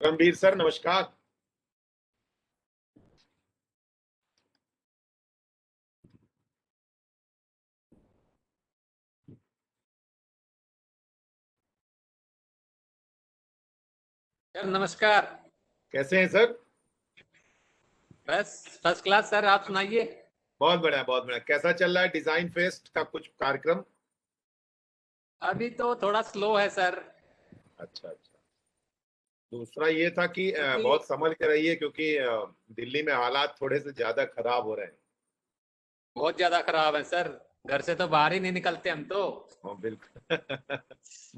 Ranbir sir नमस्कार। Sir नमस्कार। कैसे हैं सर? बस फर्स्ट क्लास सर, आप सुनाइए। बहुत बढ़िया बहुत बढ़िया। कैसा चल रहा है डिजाइन फेस्ट का कुछ कार्यक्रम? अभी तो थोड़ा स्लो है सर। अच्छा अच्छा। दूसरा ये था कि क्योंकि बहुत संभल के रहिए क्योंकि दिल्ली में हालात थोड़े से ज्यादा खराब हो रहे हैं। बहुत ज्यादा खराब है सर, घर से तो बाहर ही नहीं निकलते हम तो। हाँ बिल्कुल।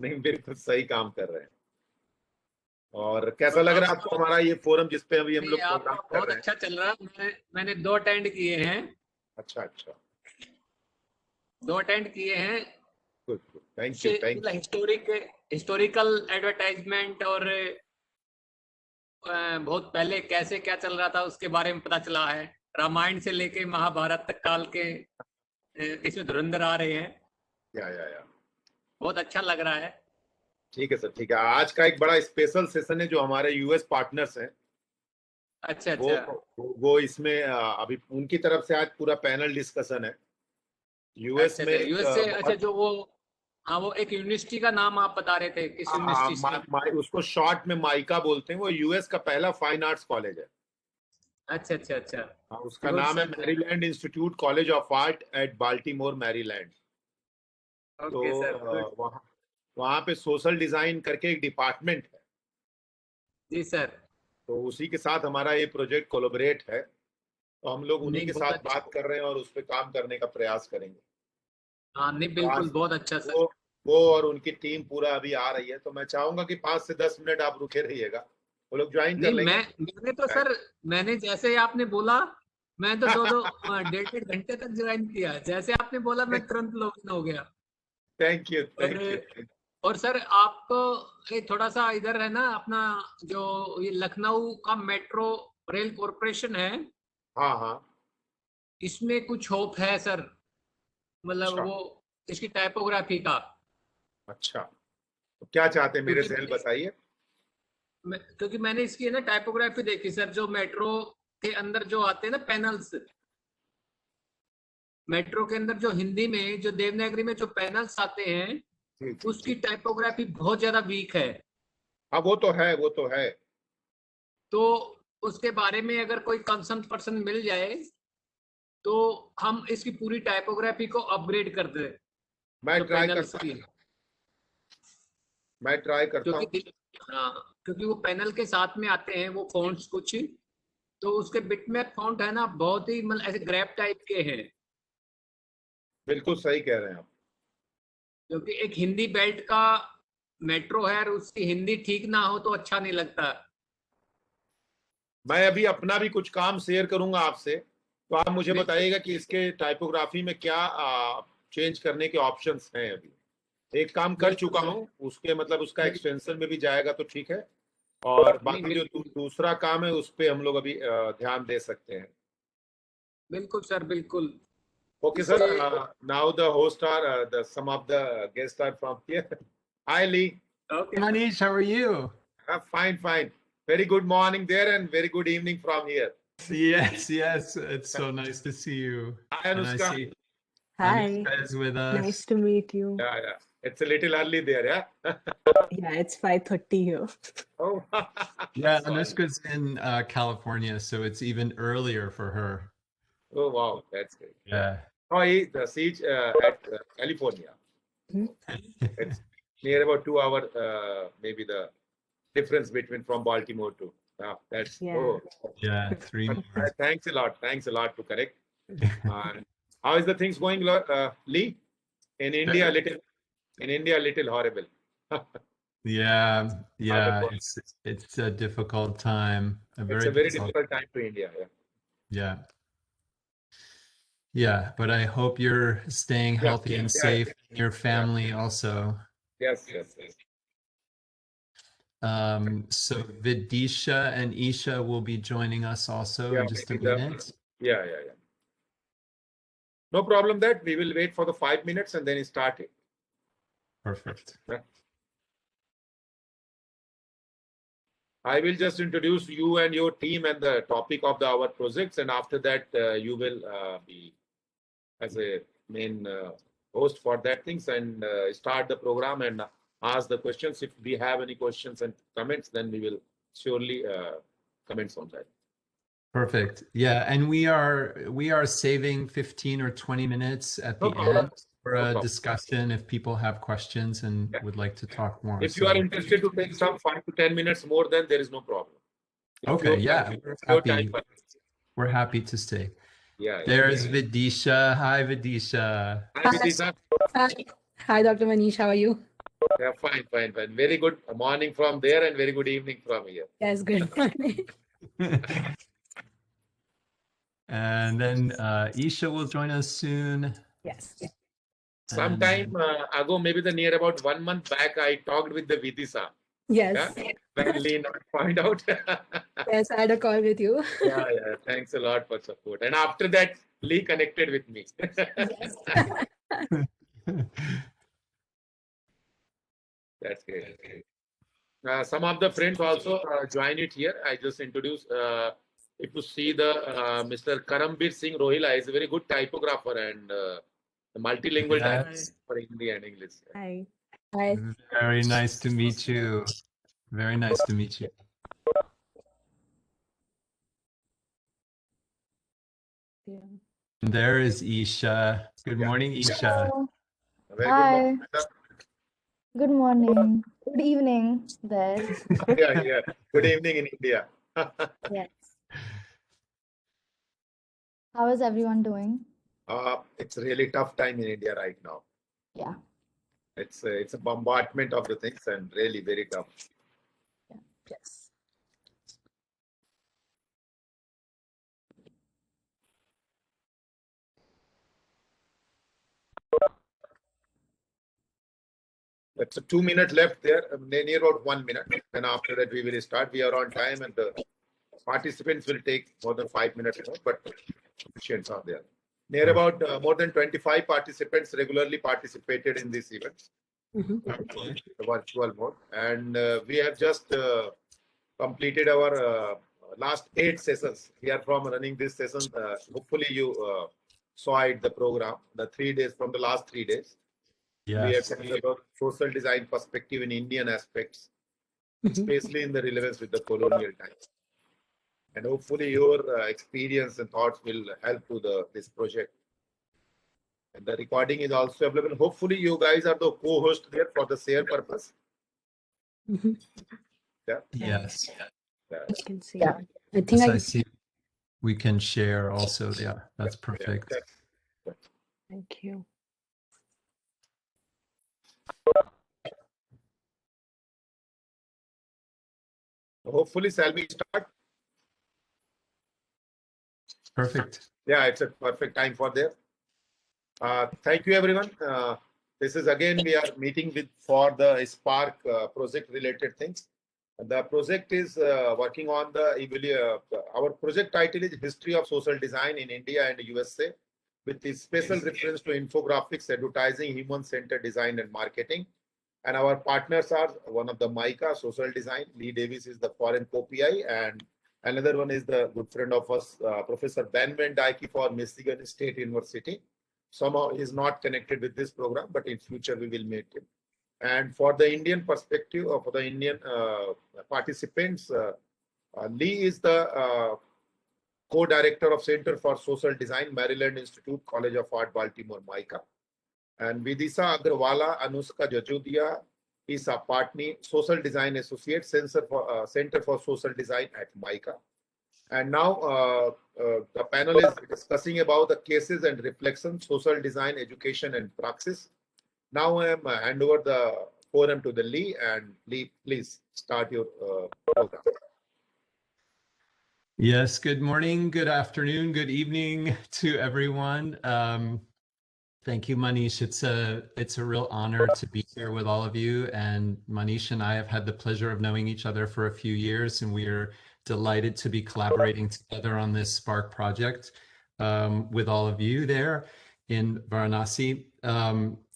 नहीं बिल्कुल सही काम कर रहे हैं। और कैसा और लग रहा है आप आपको हमारा ये फोरम जिसपे अभी हम नहीं, लोग प्रोग्राम आपका कर बहुत रहे हैं? अच्छा चल रहा है। मैंने 2 अटेंड किए हैं। अच्छा अच्छा। 2 अटेंड किए हैं। गुड गुड, थैंक यू उससे थैंक मतलब हिस्टोरिकल एडवर्टाइजमेंट और बहुत पहले कैसे क्या चल रहा था उसके बारे में पता चला है। रामायण से लेके महाभारत तक काल के इसमें धुरंधर आ रहे हैं। यू। या बहुत अच्छा लग रहा है। ठीक है सर, ठीक है। आज का एक बड़ा स्पेशल सेशन है जो हमारे यूएस पार्टनर्स हैं अच्छा वो अच्छा। वो इसमें अभी उनकी तरफ से आज पूरा पैनल डिस्कशन है। यूएस अच्छा में अच्छा, एक यूएस से। अच्छा, बहुत जो वो, हाँ, वो एक यूनिवर्सिटी का नाम आप बता रहे थे, किस यूनिवर्सिटी से? उसको शॉर्ट में माइका बोलते हैं। वो यूएस का पहला फाइन आर्ट्स कॉलेज है। अच्छा अच्छा अच्छा। हाँ, उसका गुड नाम है sir, good. Maryland institute college of art at Baltimore Maryland. Okay तो सर, गुड। वहाँ वहाँ पे सोशल डिजाइन करके एक डिपार्टमेंट है। जी सर। तो उसी के साथ हमारा ये प्रोजेक्ट कोलैबोरेट है। तो हम लोग उन्हीं नहीं, के बहुत साथ अच्छा। बात कर रहे हैं और उस पर काम करने का प्रयास करेंगे। हाँ नहीं, तो बिल्कुल आज बहुत अच्छा सर। वो वो और उनकी टीम पूरा अभी आ रही है। तो मैं चाहूंगा कि 5 से 10 मिनट आप रुके रहिएगा, वो लोग ज्वाइन कर नहीं, लेंगे। मैंने तो सर, मैंने जैसे ही आपने बोला, मैं तो 2-2 1.5 घंटे तक ज्वाइन किया। जैसे आपने बोला मैं तुरंत लॉगिन हो गया। थैंक यू और थैंक यू। और सर, आपको ये थोड़ा सा इधर है ना अपना, जो ये लखनऊ का मेट्रो रेल कॉरपोरेशन है, हाँ हाँ। इसमें कुछ होप है सर। मतलब अच्छा वो, इसकी टाइपोग्राफी का। अच्छा। तो क्या चाहते हैं मेरे क्योंकि से हेल्प बताइए। क्योंकि मैंने इसकी है ना टाइपोग्राफी देखी सर, जो मेट्रो के अंदर जो आते हैं ना पैनल्स, मेट्रो के अंदर जो हिंदी में जो देवनागरी में जो पैनल्स आते हैं, जी जी उसकी जी। टाइपोग्राफी बहुत ज्यादा वीक है। हाँ वो तो है वो तो है। तो उसके बारे में अगर कोई कंसर्न पर्सन मिल जाए तो हम इसकी पूरी टाइपोग्राफी को अपग्रेड कर दें, मैं जो ट्राई पैनल्स करता की। मैं ट्राई करता हूँ। क्योंकि हाँ, क्योंकि वो पैनल के साथ में आते हैं वो फॉन्ट्स कुछ, तो उसके बिटमैप फॉन्ट है ना, बहुत ही मतलब ऐसे ग्रैप टाइप के हैं। बिल्कुल सही कह रहे हैं आप। क्योंकि एक हिंदी बेल्ट का मेट्रो है और उसकी हिंदी ठीक ना हो तो अच्छा नहीं लगता। मैं अभी अपना भी कुछ काम शेयर करूंगा आपसे। तो आप मुझे बिल्कुल। बताइएगा कि इसके टाइपोग्राफी में क्या चेंज करने के ऑप्शंस हैं अभी। एक काम कर बिल्कुल चुका सर। हूँ उसके, मतलब उसका बिल्कुल। एक्सटेंशन में भी जाएगा तो ठीक है। और नहीं, बाकी जो बिल्कुल। दूसरा काम है उस पे हम लोग अभी ध्यान दे सकते हैं। बिल्कुल सर, बिल्कुल। Okay sir. इससे now the host are the some of the guest are from here. Hi Lee. Okay. Manish, how are you? Fine fine. Very good morning there and very good evening from here. Yes, yes. It's so nice to see you. Hi And I Anushka. see Hi, Anushka is with nice us. to meet you. Yeah. It's a little early there, yeah. Yeah, it's 5:30 here. Oh. Yeah, Sorry. Anushka's in California, so it's even earlier for her. Oh wow, that's great. Yeah. Oh, the siege at California. Hmm? It's near about 2 hour, maybe the difference between from Baltimore to. That's Yeah. Yeah, 3 more. thanks a lot. Thanks a lot to correct. And how is the things going, Lee? In India, little horrible. Yeah, How yeah, the- it's a difficult time, a It's very a very difficult. difficult time to India. Yeah. Yeah. Yeah, but I hope you're staying Yeah. healthy and Yeah. safe, and your Yeah. family also. Yes. So Vidisha and Isha will be joining us also Yeah. in just a Maybe the. minute. Yeah. No problem that we will wait for the 5 minutes and then start it. Perfect. Yeah. I will just introduce you and your team and the topic of our projects, and after that you will be as a main host for that things and start the program and ask the questions. If we have any questions and comments, then we will surely comments on that. Perfect. Yeah, and we are saving 15 or 20 minutes at the end for a discussion if people have questions and would like to talk more. If you are interested to take some 5 to 10 minutes more, then there is no problem. Okay, yeah, we're happy to stay. Yeah. There's Vidisha. Hi, Vidisha. Hi, Vidisha. Hi, Dr. Manish. How are you? Yeah, fine. Very good morning from there and very good evening from here. Yes, good morning. And then Isha will join us soon. Yes. Some time ago, maybe near about 1 month back, I talked with the Vidisha. Yes. Yeah? When Lee not find out. Yes, I had a call with you. Yeah. Thanks a lot for support. And after that, Lee connected with me. Yes. That's great. Some of the friends also join it here. I just introduced. If you see the Mr. Karambir Singh Rohila is a very good typographer and multilingual typographer for Hindi and English. Hi. Hi. Very nice to meet you. Very nice to meet you. Yeah. There is Isha. Good morning, Isha. Hello. Very Hi. good. Good morning. Good evening there. Yeah. Good evening in India. Yes. How is everyone doing? It's a really tough time in India right now. Yeah. It's a bombardment of the things and really very tough. Yes. It's a 2 minute left there, near about 1 minute. And after that, we will start. We are on time and the participants will take more than 5 minutes, but sufficient are there. Near about more than 25 participants regularly participated in this event, the virtual mode. And we have just completed our last 8 sessions. We are from running this session. Hopefully you saw it, the program, the 3 days from the last 3 days. Yes. We have talked about social design perspective in Indian aspects, especially in the relevance with the colonial times. And hopefully your experience and thoughts will help to this project. And the recording is also available. Hopefully you guys are the co-host there for the share purpose. Yeah. Yes. I can see. Yeah. it. I think Yes, I see. We can share also. Yeah, that's perfect. Thank you. Hopefully, shall we start? Perfect. Yeah, it's a perfect time for there. Thank you, everyone. This is again, we are meeting for the Spark project related things. The project is working on our project title is History of Social Design in India and USA, with the special reference to infographics, advertising, human-centered design and marketing. And our partners are one of the MICA, Social Design. Lee Davis is the foreign co-PI, and another one is the good friend of us, Professor Ben Van Dyke for Michigan State University. Somehow he is not connected with this program, but in future we will meet him. And for the Indian perspective, or for the Indian participants, Lee is the co-director of Center for Social Design, Maryland Institute, College of Art, Baltimore, MICA. And Vidisha Agrawal, Anushka Agrawal is a partner, Social Design Associate, Center for Social Design at MICA. And now the panel is discussing about the cases and reflections, social design, education and praxis. Now I am hand over the forum to the Lee, and Lee, please start your program. Yes, good morning, good afternoon, good evening to everyone. Thank you, Manish. It's a real honor to be here with all of you. And Manish and I have had the pleasure of knowing each other for a few years, and we are delighted to be collaborating together on this Spark project with all of you there in Varanasi.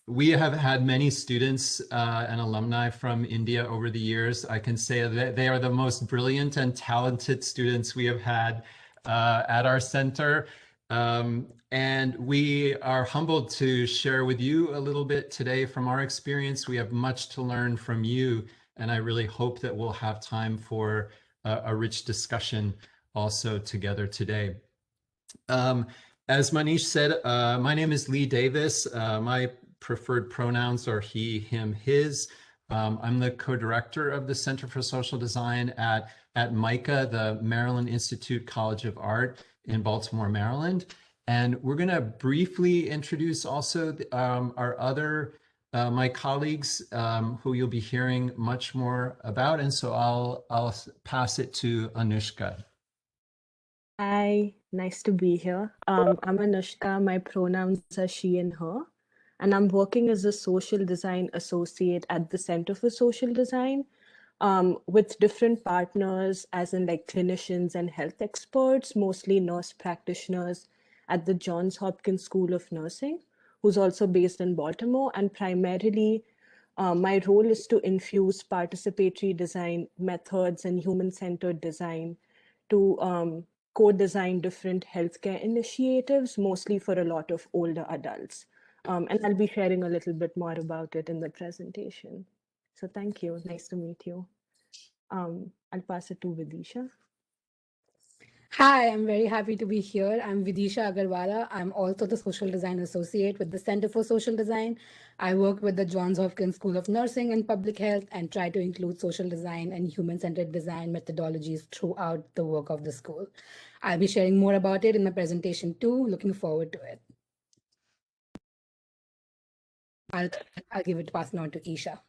we have had many students and alumni from India over the years. I can say that they are the most brilliant and talented students we have had at our center. And we are humbled to share with you a little bit today from our experience. We have much to learn from you, and I really hope that we'll have time for a rich discussion also together today. As Manish said, my name is Lee Davis. My preferred pronouns are he, him, his. I'm the co-director of the Center for Social Design at MICA, the Maryland Institute College of Art in Baltimore, Maryland. And we're going to briefly introduce also our other, my colleagues who you'll be hearing much more about. And so I'll pass it to Anushka. Hi, nice to be here. I'm Anushka. My pronouns are she and her. And I'm working as a social design associate at the Center for Social Design with different partners, as in like clinicians and health experts, mostly nurse practitioners at the Johns Hopkins School of Nursing, who's also based in Baltimore. And primarily, my role is to infuse participatory design methods and human-centered design to co-design different healthcare initiatives, mostly for a lot of older adults. And I'll be sharing a little bit more about it in the presentation. So thank you. Nice to meet you. I'll pass it to Vidisha. Hi, I'm very happy to be here. I'm Vidisha Agrawal. I'm also the Social Design Associate with the Center for Social Design. I work with the Johns Hopkins School of Nursing and Public Health and try to include social design and human-centered design methodologies throughout the work of the school. I'll be sharing more about it in my presentation too. Looking forward to it. I'll give it pass on to Isha.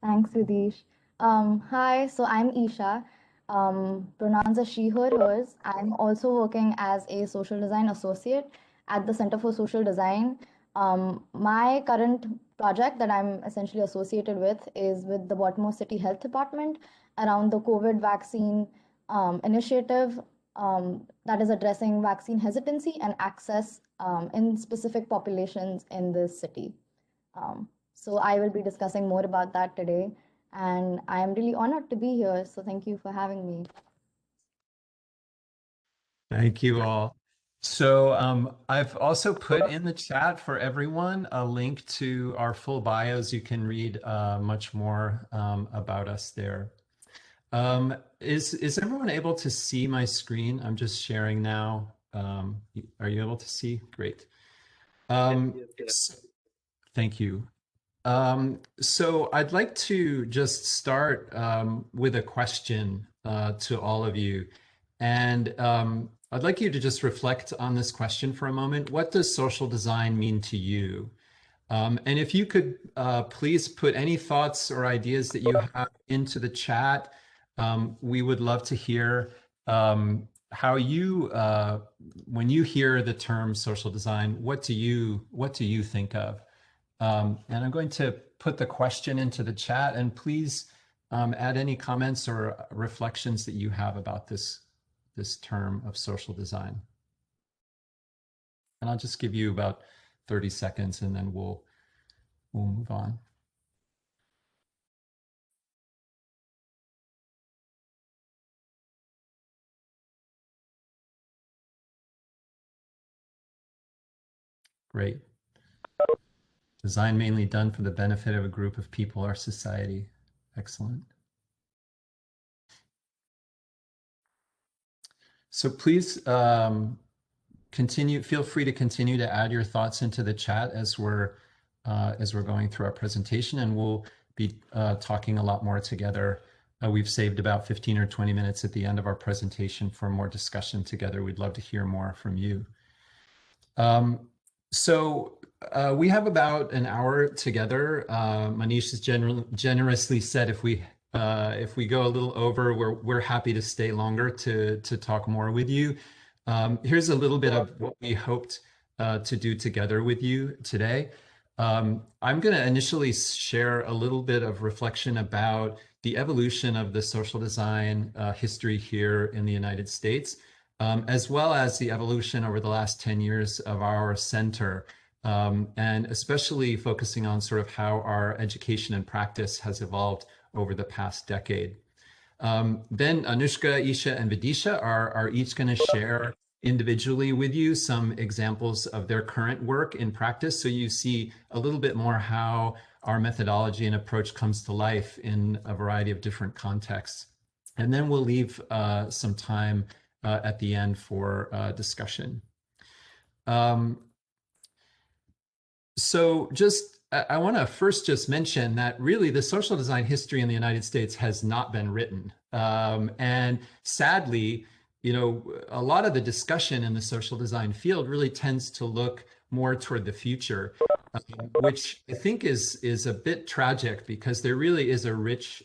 Thanks, Vidish. Hi, so I'm Isha. Pronouns are she, her, hers. I'm also working as a social design associate at the Center for Social Design. My current project that I'm essentially associated with is with the Baltimore City Health Department around the COVID vaccine initiative that is addressing vaccine hesitancy and access in specific populations in this city. So I will be discussing more about that today, and I am really honored to be here. So thank you for having me. Thank you all. So I've also put in the chat for everyone a link to our full bios. You can read much more about us there. Is everyone able to see my screen? I'm just sharing now. Are you able to see? Great. Yes. Thank you. So I'd like to just start with a question to all of you. And I'd like you to just reflect on this question for a moment. What does social design mean to you? And if you could please put any thoughts or ideas that you have into the chat, we would love to hear how you, when you hear the term social design, what do you think of? And I'm going to put the question into the chat, and please add any comments or reflections that you have about this term of social design. And I'll just give you about 30 seconds and then we'll move on. Great. Design mainly done for the benefit of a group of people or society. Excellent. So please feel free to continue to add your thoughts into the chat as we're going through our presentation, and we'll be talking a lot more together. We've saved about 15 or 20 minutes at the end of our presentation for more discussion together. We'd love to hear more from you. We have about an hour together. Manish has generously said if we go a little over, we're happy to stay longer to talk more with you. Here's a little bit of what we hoped to do together with you today. I'm going to initially share a little bit of reflection about the evolution of the social design history here in the United States, as well as the evolution over the last 10 years of our center and especially focusing on sort of how our education and practice has evolved over the past decade. Then Anushka, Isha, and Vidisha are each going to share individually with you some examples of their current work in practice, so you see a little bit more how our methodology and approach comes to life in a variety of different contexts. And then we'll leave some time at the end for discussion. So just, I want to first just mention that really the social design history in the United States has not been written. And sadly, you know, a lot of the discussion in the social design field really tends to look more toward the future, which I think is a bit tragic, because there really is a rich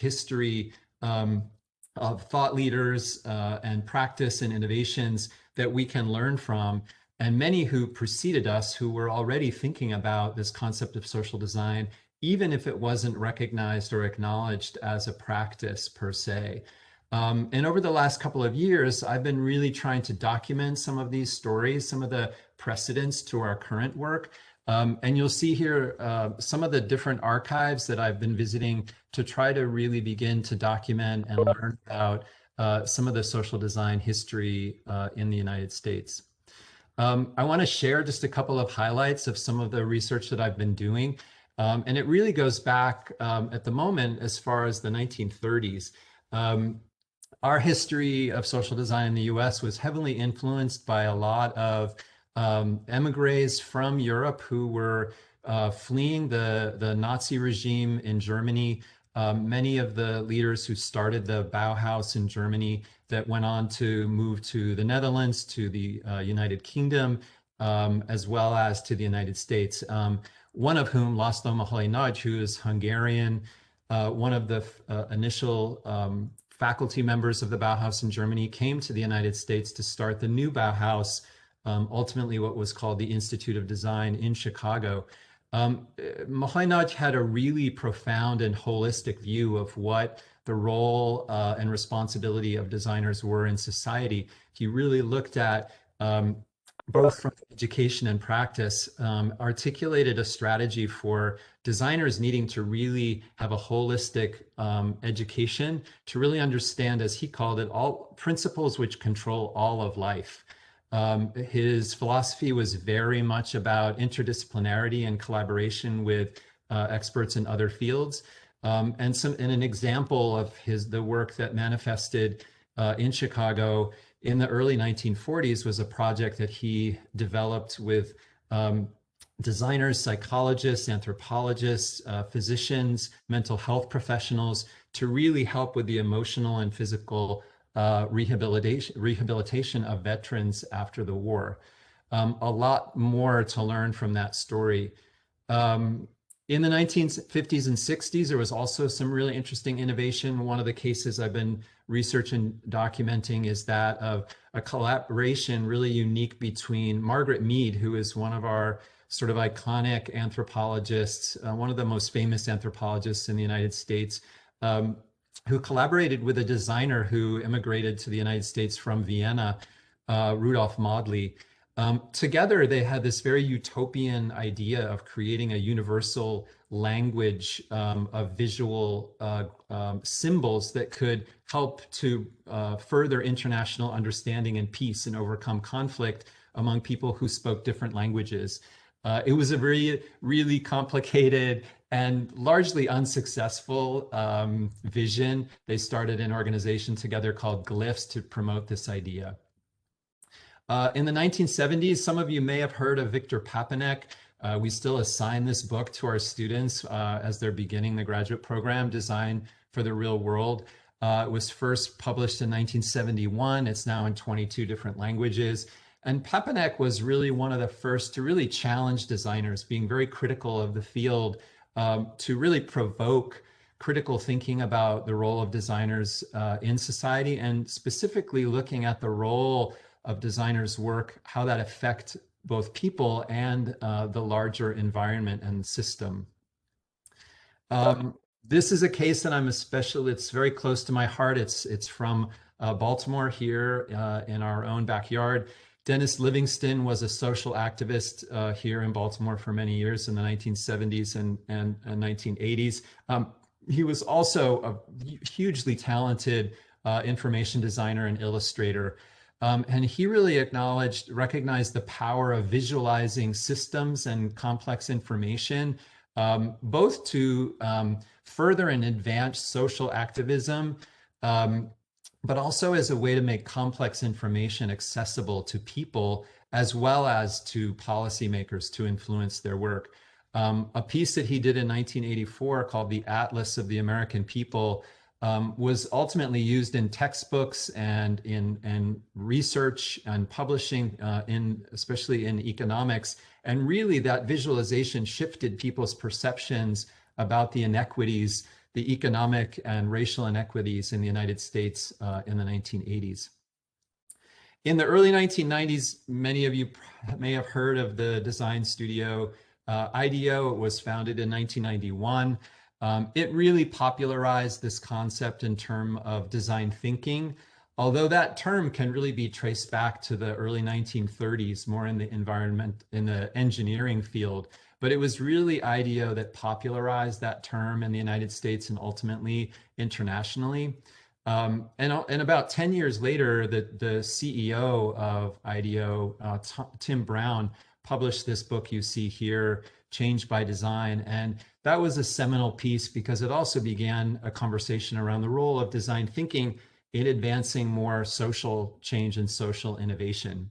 history of thought leaders and practice and innovations that we can learn from, and many who preceded us who were already thinking about this concept of social design, even if it wasn't recognized or acknowledged as a practice per se. And over the last couple of years, I've been really trying to document some of these stories, some of the precedents to our current work. And you'll see here some of the different archives that I've been visiting to try to really begin to document and learn about some of the social design history in the United States. I want to share just a couple of highlights of some of the research that I've been doing. And it really goes back at the moment as far as the 1930s. Our history of social design in the US was heavily influenced by a lot of emigres from Europe who were fleeing the Nazi regime in Germany. Many of the leaders who started the Bauhaus in Germany that went on to move to the Netherlands, to the United Kingdom, as well as to the United States. One of whom, Laszlo Moholy Nagy, who is Hungarian, one of the initial faculty members of the Bauhaus in Germany, came to the United States to start the new Bauhaus, ultimately what was called the Institute of Design in Chicago. Moholy Nagy had a really profound and holistic view of what the role and responsibility of designers were in society. He really looked at both from education and practice, articulated a strategy for designers needing to really have a holistic education to really understand, as he called it, all principles which control all of life. His philosophy was very much about interdisciplinarity and collaboration with experts in other fields. And an example of the work that manifested in Chicago in the early 1940s was a project that he developed with designers, psychologists, anthropologists, physicians, mental health professionals to really help with the emotional and physical rehabilitation of veterans after the war. A lot more to learn from that story. In the 1950s and 60s, there was also some really interesting innovation. One of the cases I've been researching, documenting, is that of a collaboration really unique between Margaret Mead, who is one of our sort of iconic anthropologists, one of the most famous anthropologists in the United States, who collaborated with a designer who immigrated to the United States from Vienna, Rudolf Modley. Together, they had this very utopian idea of creating a universal language of visual symbols that could help to further international understanding and peace and overcome conflict among people who spoke different languages. It was a really complicated and largely unsuccessful vision. They started an organization together called Glyphs to promote this idea. In the 1970s, some of you may have heard of Victor Papanek. We still assign this book to our students as they're beginning the graduate program, Design for the Real World. It was first published in 1971. It's now in 22 different languages. And Papanek was really one of the first to really challenge designers, being very critical of the field, to really provoke critical thinking about the role of designers in society, and specifically looking at the role of designers' work, how that affects both people and the larger environment and system. This is a case that it's very close to my heart. It's from Baltimore here in our own backyard. Dennis Livingston was a social activist here in Baltimore for many years in the 1970s and 1980s. He was also a hugely talented information designer and illustrator. And he really recognized the power of visualizing systems and complex information, both to further and advance social activism, but also as a way to make complex information accessible to people as well as to policymakers to influence their work. A piece that he did in 1984 called The Atlas of the American People was ultimately used in textbooks and in research and publishing, especially in economics. And really that visualization shifted people's perceptions about the inequities, the economic and racial inequities in the United States in the 1980s. In the early 1990s, many of you may have heard of the design studio IDEO. It was founded in 1991. It really popularized this concept in terms of design thinking, although that term can really be traced back to the early 1930s, more in the engineering field. But it was really IDEO that popularized that term in the United States and ultimately internationally. And about 10 years later, the CEO of IDEO, Tim Brown, published this book you see here, Change by Design. And that was a seminal piece because it also began a conversation around the role of design thinking in advancing more social change and social innovation.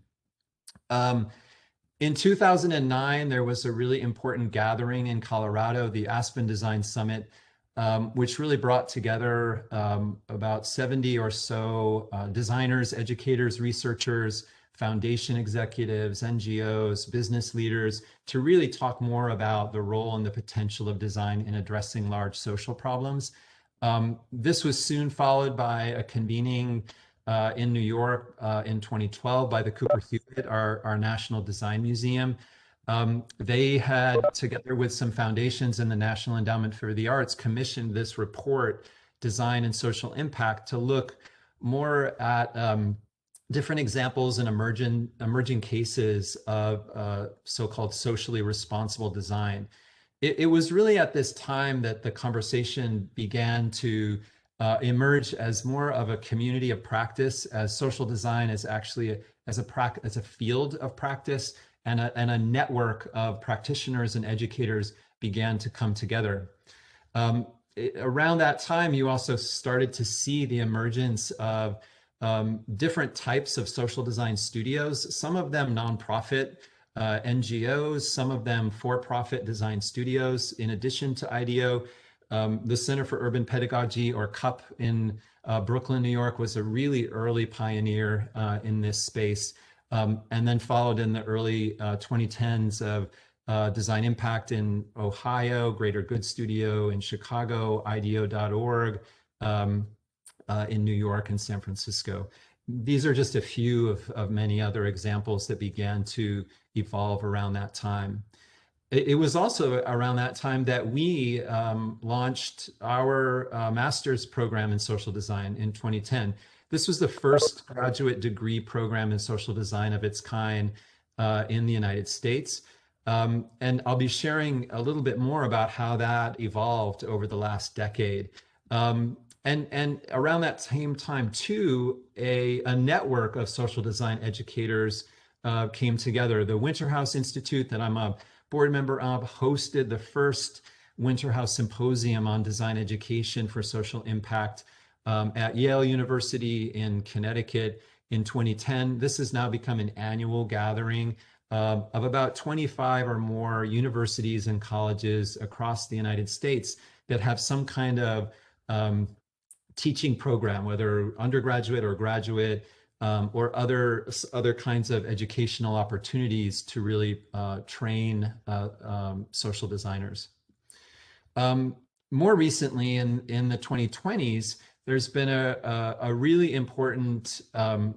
In 2009, there was a really important gathering in Colorado, the Aspen Design Summit, which really brought together about 70 or so designers, educators, researchers, foundation executives, NGOs, business leaders, to really talk more about the role and the potential of design in addressing large social problems. This was soon followed by a convening in New York in 2012 by the Cooper Hewitt, our National Design Museum. They had, together with some foundations and the National Endowment for the Arts, commissioned this report, Design and Social Impact, to look more at different examples and emerging cases of so-called socially responsible design. It was really at this time that the conversation began to emerge as more of a community of practice, as social design is actually as a field of practice, and a network of practitioners and educators began to come together. Around that time, you also started to see the emergence of different types of social design studios, some of them nonprofit NGOs, some of them for-profit design studios. In addition to IDEO, the Center for Urban Pedagogy, or CUP, in Brooklyn, New York, was a really early pioneer in this space, and then followed in the early 2010s of Design Impact in Ohio, Greater Good Studio in Chicago, IDEO.org, in New York and San Francisco. These are just a few of many other examples that began to evolve around that time. It was also around that time that we launched our master's program in social design in 2010. This was the first graduate degree program in social design of its kind in the United States. And I'll be sharing a little bit more about how that evolved over the last decade. And around that same time too, a network of social design educators came together. The Winterhouse Institute, that I'm a board member of, hosted the first Winterhouse Symposium on design education for social impact at Yale University in Connecticut in 2010. This has now become an annual gathering of about 25 or more universities and colleges across the United States that have some kind of teaching program, whether undergraduate or graduate, or other kinds of educational opportunities to really train social designers. More recently, in the 2020s, there's been a really important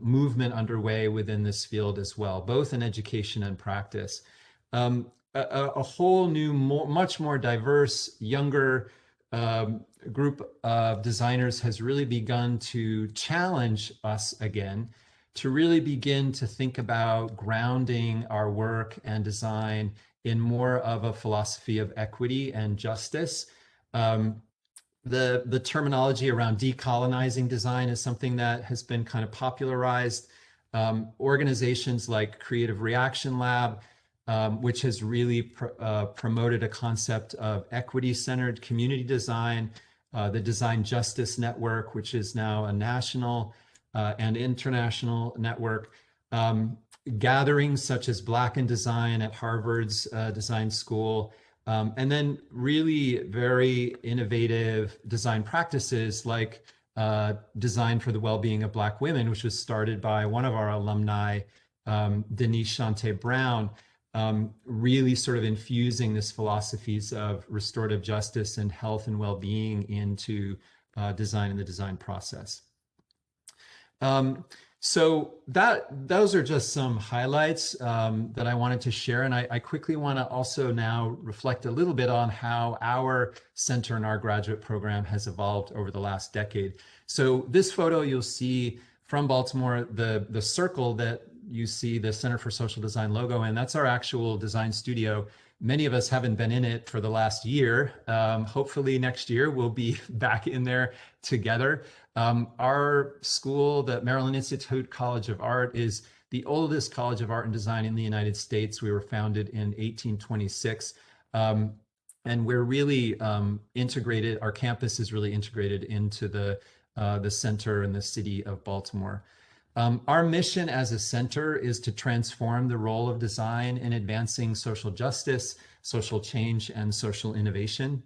movement underway within this field as well, both in education and practice. A whole new, much more diverse, younger group of designers has really begun to challenge us again to really begin to think about grounding our work and design in more of a philosophy of equity and justice. The terminology around decolonizing design is something that has been kind of popularized. Organizations like Creative Reaction Lab, which has really promoted a concept of equity-centered community design, the Design Justice Network, which is now a national and international network, gatherings such as Black in Design at Harvard's Design School, and then really very innovative design practices like Design for the Well-Being of Black Women, which was started by one of our alumni, Denise Shante Brown, really sort of infusing this philosophies of restorative justice and health and well-being into design and the design process. So those are just some highlights that I wanted to share. And I quickly want to also now reflect a little bit on how our center and our graduate program has evolved over the last decade. So this photo you'll see from Baltimore, the circle that you see the Center for Social Design logo, and that's our actual design studio. Many of us haven't been in it for the last year. Hopefully next year we'll be back in there together. Our school, the Maryland Institute College of Art, is the oldest college of art and design in the United States. We were founded in 1826. And we're really integrated, our campus is really integrated into the center in the city of Baltimore. Our mission as a center is to transform the role of design in advancing social justice, social change, and social innovation.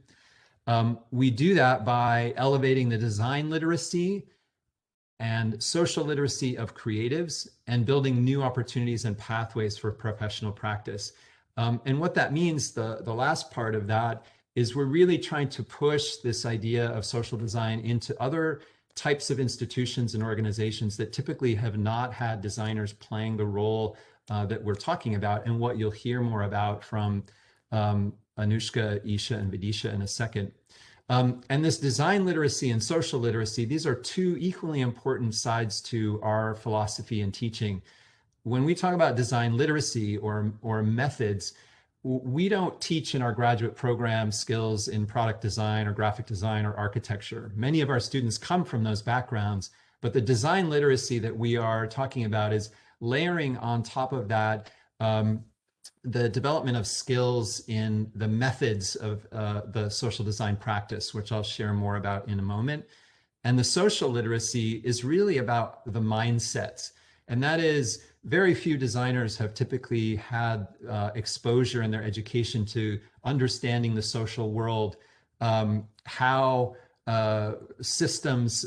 We do that by elevating the design literacy and social literacy of creatives and building new opportunities and pathways for professional practice. And what that means, the last part of that, is we're really trying to push this idea of social design into other types of institutions and organizations that typically have not had designers playing the role that we're talking about, and what you'll hear more about from Anushka, Isha, and Vidisha in a second. And this design literacy and social literacy, these are two equally important sides to our philosophy and teaching. When we talk about design literacy or methods, we don't teach in our graduate program skills in product design or graphic design or architecture. Many of our students come from those backgrounds, but the design literacy that we are talking about is layering on top of that the development of skills in the methods of the social design practice, which I'll share more about in a moment. And the social literacy is really about the mindsets. And that is, very few designers have typically had exposure in their education to understanding the social world, how systems,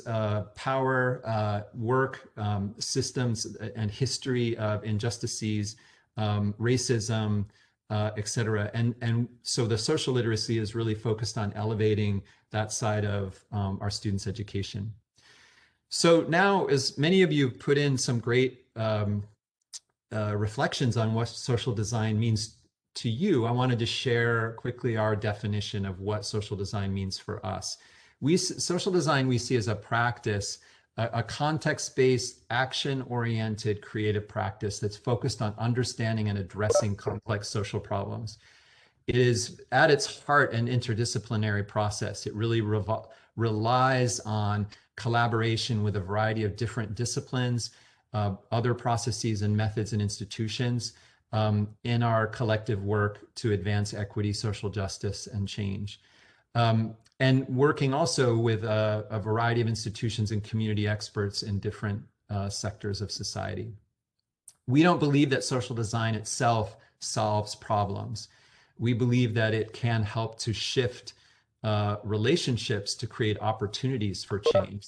power, work, systems and history of injustices, racism, et cetera. And so the social literacy is really focused on elevating that side of our students' education. So now, as many of you put in some great reflections on what social design means to you, I wanted to share quickly our definition of what social design means for us. Social design we see as a practice, a context-based, action-oriented creative practice that's focused on understanding and addressing complex social problems. It is at its heart an interdisciplinary process. It really relies on collaboration with a variety of different disciplines, other processes and methods and institutions in our collective work to advance equity, social justice, and change. And working also with a variety of institutions and community experts in different sectors of society. We don't believe that social design itself solves problems. We believe that it can help to shift relationships to create opportunities for change,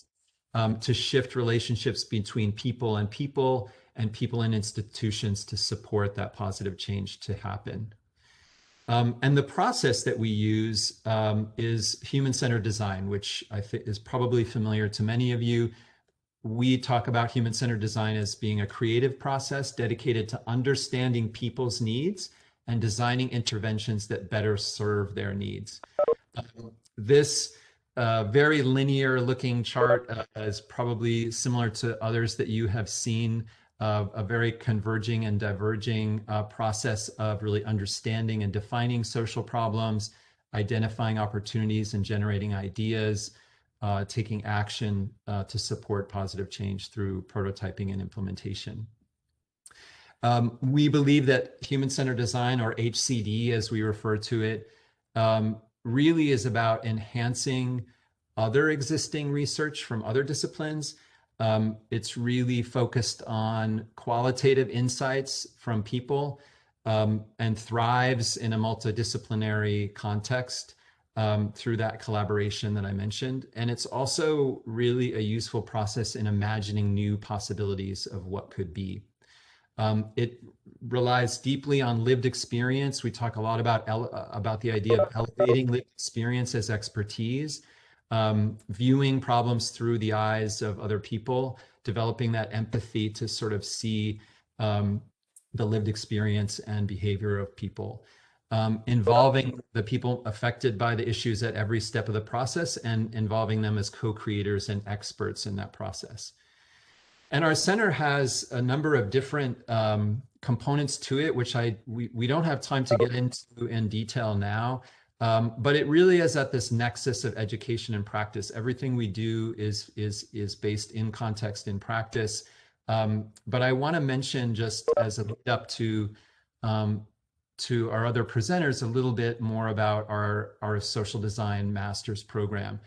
to shift relationships between people and people and institutions to support that positive change to happen. And the process that we use is human-centered design, which I think is probably familiar to many of you. We talk about human-centered design as being a creative process dedicated to understanding people's needs and designing interventions that better serve their needs. This very linear looking chart is probably similar to others that you have seen a very converging and diverging process of really understanding and defining social problems, identifying opportunities and generating ideas, taking action to support positive change through prototyping and implementation. We believe that human-centered design, or HCD as we refer to it, really is about enhancing other existing research from other disciplines. It's really focused on qualitative insights from people and thrives in a multidisciplinary context through that collaboration that I mentioned. And it's also really a useful process in imagining new possibilities of what could be. It relies deeply on lived experience. We talk a lot about the idea of elevating lived experience as expertise, viewing problems through the eyes of other people, developing that empathy to sort of see the lived experience and behavior of people, involving the people affected by the issues at every step of the process and involving them as co-creators and experts in that process. And our center has a number of different components to it, which we don't have time to get into in detail now, but it really is at this nexus of education and practice. Everything we do is based in context, in practice. But I want to mention, just as a lead up to our other presenters, a little bit more about our social design master's program.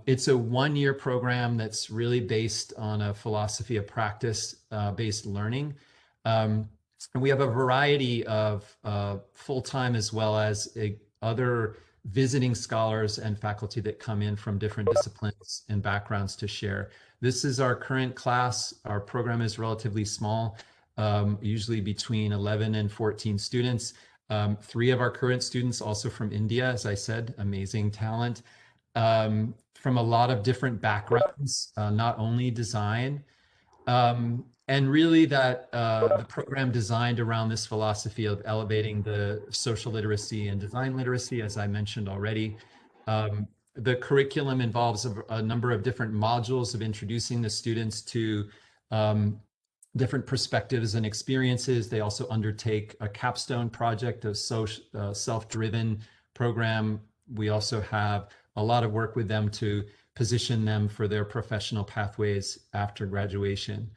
It's a one-year program that's really based on a philosophy of practice-based learning. And we have a variety of full-time as well as other visiting scholars and faculty that come in from different disciplines and backgrounds to share. This is our current class. Our program is relatively small, usually between 11 and 14 students. 3 of our current students also from India, as I said, amazing talent. From a lot of different backgrounds, not only design, and really that the program designed around this philosophy of elevating the social literacy and design literacy, as I mentioned already. The curriculum involves a number of different modules of introducing the students to different perspectives and experiences. They also undertake a capstone project, a self-driven program. We also have a lot of work with them to position them for their professional pathways after graduation.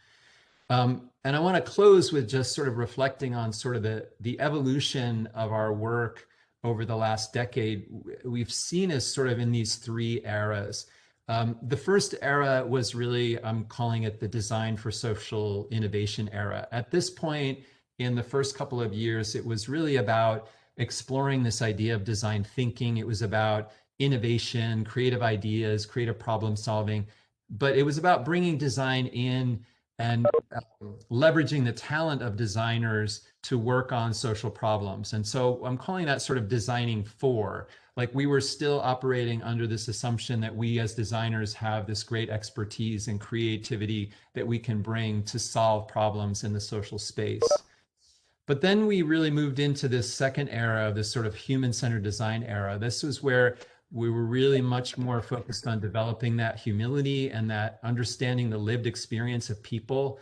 And I want to close with just sort of reflecting on sort of the evolution of our work over the last decade. We've seen us sort of in these 3 eras. The first era was really, I'm calling it the design for social innovation era. At this point, in the first couple of years, it was really about exploring this idea of design thinking. It was about innovation, creative ideas, creative problem solving, but it was about bringing design in and leveraging the talent of designers to work on social problems. And so I'm calling that sort of designing for, like we were still operating under this assumption that we as designers have this great expertise and creativity that we can bring to solve problems in the social space. But then we really moved into this second era, this sort of human-centered design era. This was where we were really much more focused on developing that humility and that understanding the lived experience of people,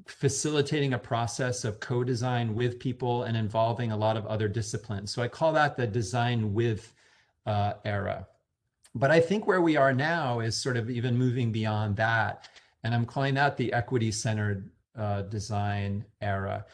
facilitating a process of co-design with people and involving a lot of other disciplines. So I call that the design with era. But I think where we are now is sort of even moving beyond that. And I'm calling that the equity-centered design era.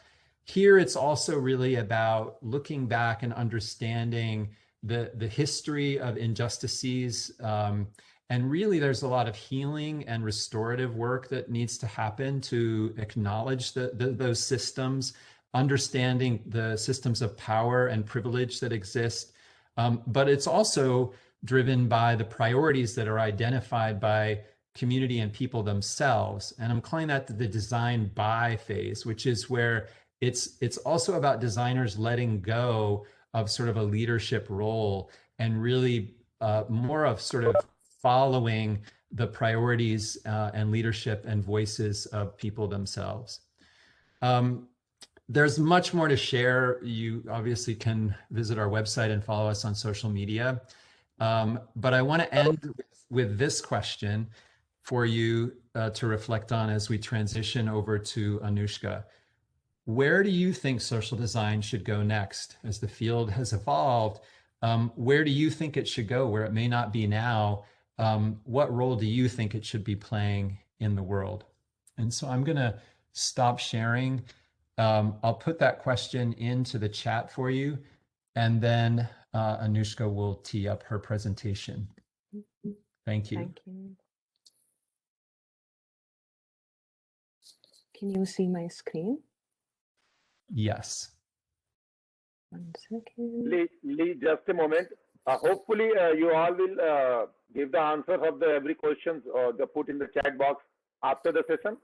Here, it's also really about looking back and understanding the history of injustices. And really, there's a lot of healing and restorative work that needs to happen to acknowledge those systems, understanding the systems of power and privilege that exist. But it's also driven by the priorities that are identified by community and people themselves. And I'm calling that the design by phase, which is where it's also about designers letting go of sort of a leadership role and really more of sort of following the priorities and leadership and voices of people themselves. There's much more to share. You obviously can visit our website and follow us on social media. But I want to end with this question for you. to reflect on as we transition over to Anushka. Where do you think social design should go next as the field has evolved? Where do you think it should go where it may not be now? What role do you think it should be playing in the world? And so I'm going to stop sharing. I'll put that question into the chat for you, and then Anushka will tee up her presentation. Thank you. Thank you. Can you see my screen? Yes. 1 second. Lee, just a moment. Hopefully, you all will give the answers of the every questions the put in the chat box after the session.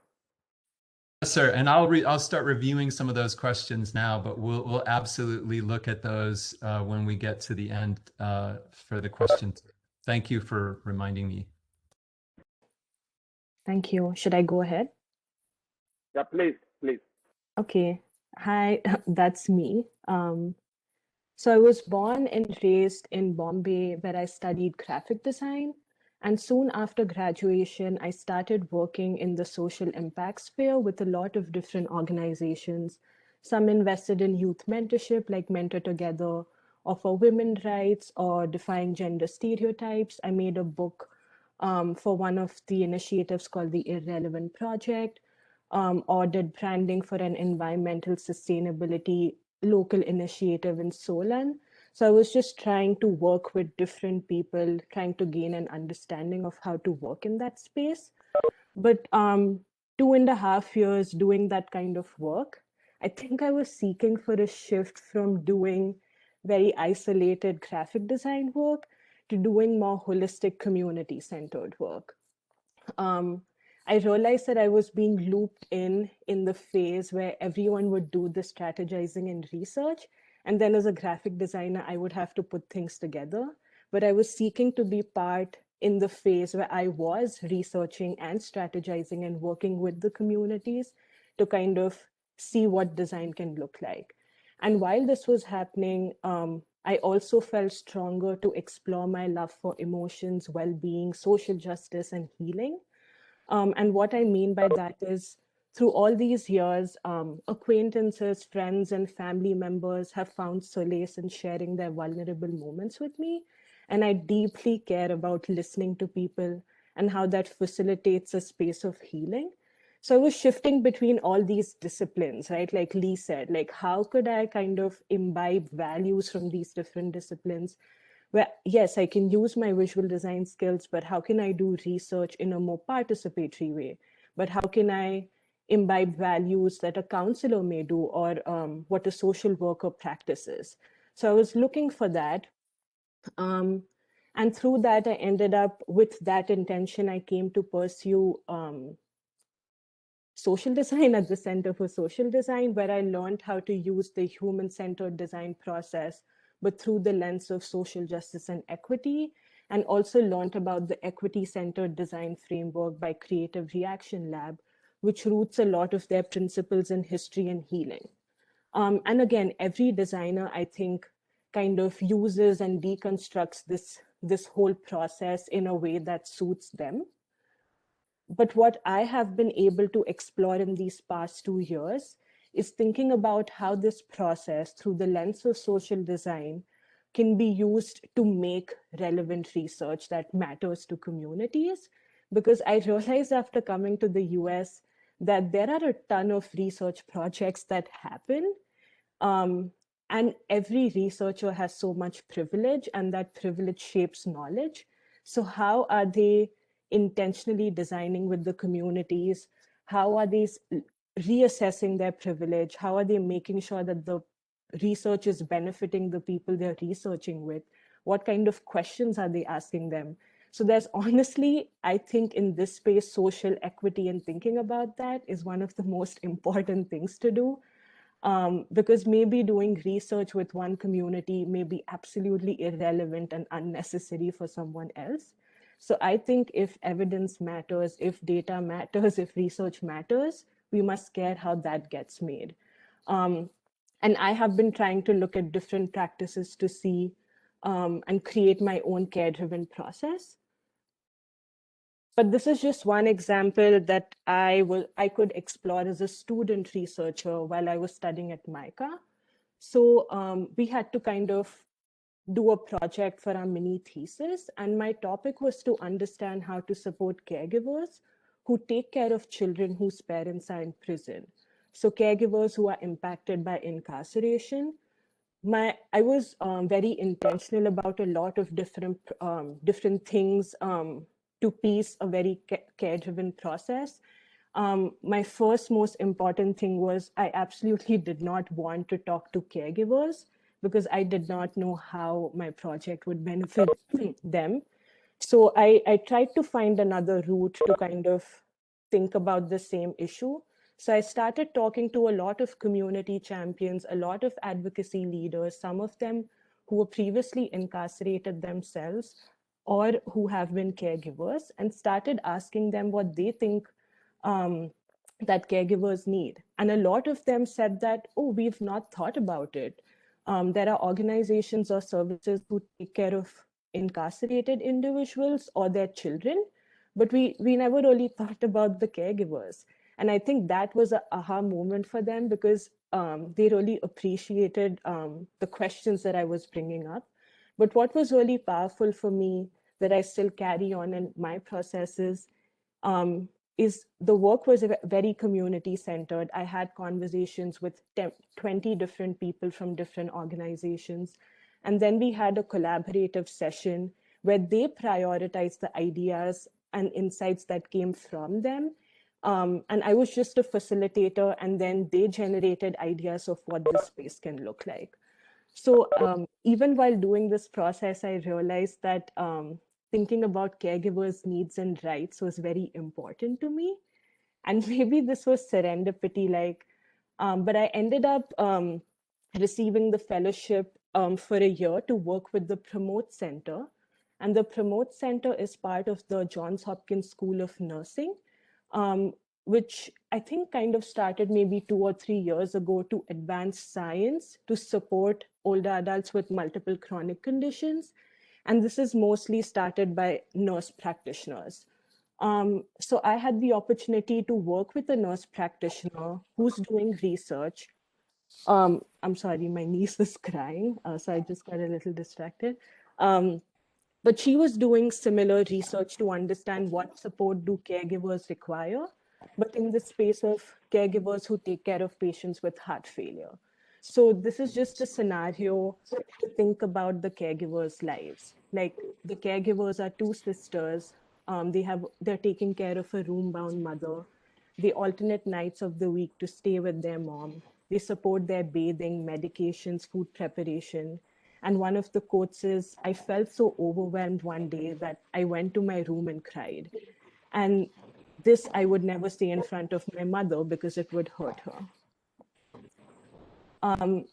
Yes, sir. And I'll start reviewing some of those questions now, but we'll absolutely look at those when we get to the end for the questions. Thank you for reminding me. Thank you. Should I go ahead? Yeah, please. Okay. Hi, that's me. So I was born and raised in Bombay, where I studied graphic design. And soon after graduation, I started working in the social impact sphere with a lot of different organizations. Some invested in youth mentorship, like Mentor Together, or for women's rights, or defying gender stereotypes. I made a book for one of the initiatives called the Irrelevant Project, or did branding for an environmental sustainability local initiative in Solan. So I was just trying to work with different people, trying to gain an understanding of how to work in that space. But 2.5 years doing that kind of work, I think I was seeking for a shift from doing very isolated graphic design work to doing more holistic community-centered work. I realized that I was being looped in the phase where everyone would do the strategizing and research. And then as a graphic designer, I would have to put things together. But I was seeking to be part in the phase where I was researching and strategizing and working with the communities to kind of see what design can look like. And while this was happening, I also felt stronger to explore my love for emotions, well-being, social justice, and healing. And what I mean by that is, through all these years, acquaintances, friends, and family members have found solace in sharing their vulnerable moments with me. And I deeply care about listening to people and how that facilitates a space of healing. So I was shifting between all these disciplines, right? Like Lee said, like, how could I kind of imbibe values from these different disciplines? Where, yes, I can use my visual design skills, but how can I do research in a more participatory way? But how can I imbibe values that a counselor may do, or what a social worker practices? So I was looking for that. And through that, I ended up with that intention. I came to pursue social design at the Center for Social Design, where I learned how to use the human-centered design process, but through the lens of social justice and equity, and also learned about the equity-centered design framework by Creative Reaction Lab, which roots a lot of their principles in history and healing. And again, every designer, I think, kind of uses and deconstructs this whole process in a way that suits them. But what I have been able to explore in these past 2 years is thinking about how this process, through the lens of social design, can be used to make relevant research that matters to communities. Because I realized after coming to the US that there are a ton of research projects that happen. And every researcher has so much privilege, and that privilege shapes knowledge. So how are they intentionally designing with the communities? How are they reassessing their privilege? How are they making sure that the research is benefiting the people they're researching with? What kind of questions are they asking them? So there's honestly, I think in this space, social equity and thinking about that is one of the most important things to do. Because maybe doing research with one community may be absolutely irrelevant and unnecessary for someone else. So I think if evidence matters, if data matters, if research matters, we must care how that gets made. And I have been trying to look at different practices to see and create my own care-driven process. But this is just one example that I could explore as a student researcher while I was studying at MICA. So we had to kind of do a project for our mini thesis, and my topic was to understand how to support caregivers who take care of children whose parents are in prison. So caregivers who are impacted by incarceration. I was very intentional about a lot of different things to piece a very care-driven process. My first most important thing was I absolutely did not want to talk to caregivers because I did not know how my project would benefit them. So I tried to find another route to kind of think about the same issue. So I started talking to a lot of community champions, a lot of advocacy leaders, some of them who were previously incarcerated themselves or who have been caregivers, and started asking them what they think that caregivers need. And a lot of them said that, oh, we've not thought about it. There are organizations or services who take care of incarcerated individuals or their children, but we never really thought about the caregivers. And I think that was an aha moment for them because they really appreciated the questions that I was bringing up. But what was really powerful for me that I still carry on in my processes is the work was very community centered. I had conversations with 20 different people from different organizations. And then we had a collaborative session where they prioritized the ideas and insights that came from them. And I was just a facilitator, and then they generated ideas of what this space can look like. So even while doing this process, I realized that thinking about caregivers' needs and rights was very important to me. And maybe this was serendipity, but I ended up receiving the fellowship for a year to work with the Promote Center. And the Promote Center is part of the Johns Hopkins School of Nursing, which I think kind of started maybe 2 or 3 years ago to advance science to support older adults with multiple chronic conditions. And this is mostly started by nurse practitioners. So I had the opportunity to work with a nurse practitioner who's doing research. I'm sorry, my niece is crying, so I just got a little distracted. But she was doing similar research to understand what support do caregivers require, but in the space of caregivers who take care of patients with heart failure. So this is just a scenario to think about the caregivers' lives. Like the caregivers are two sisters. They're taking care of a room-bound mother. They alternate nights of the week to stay with their mom. They support their bathing, medications, food preparation. And one of the quotes is, I felt so overwhelmed one day that I went to my room and cried. And this I would never say in front of my mother because it would hurt her.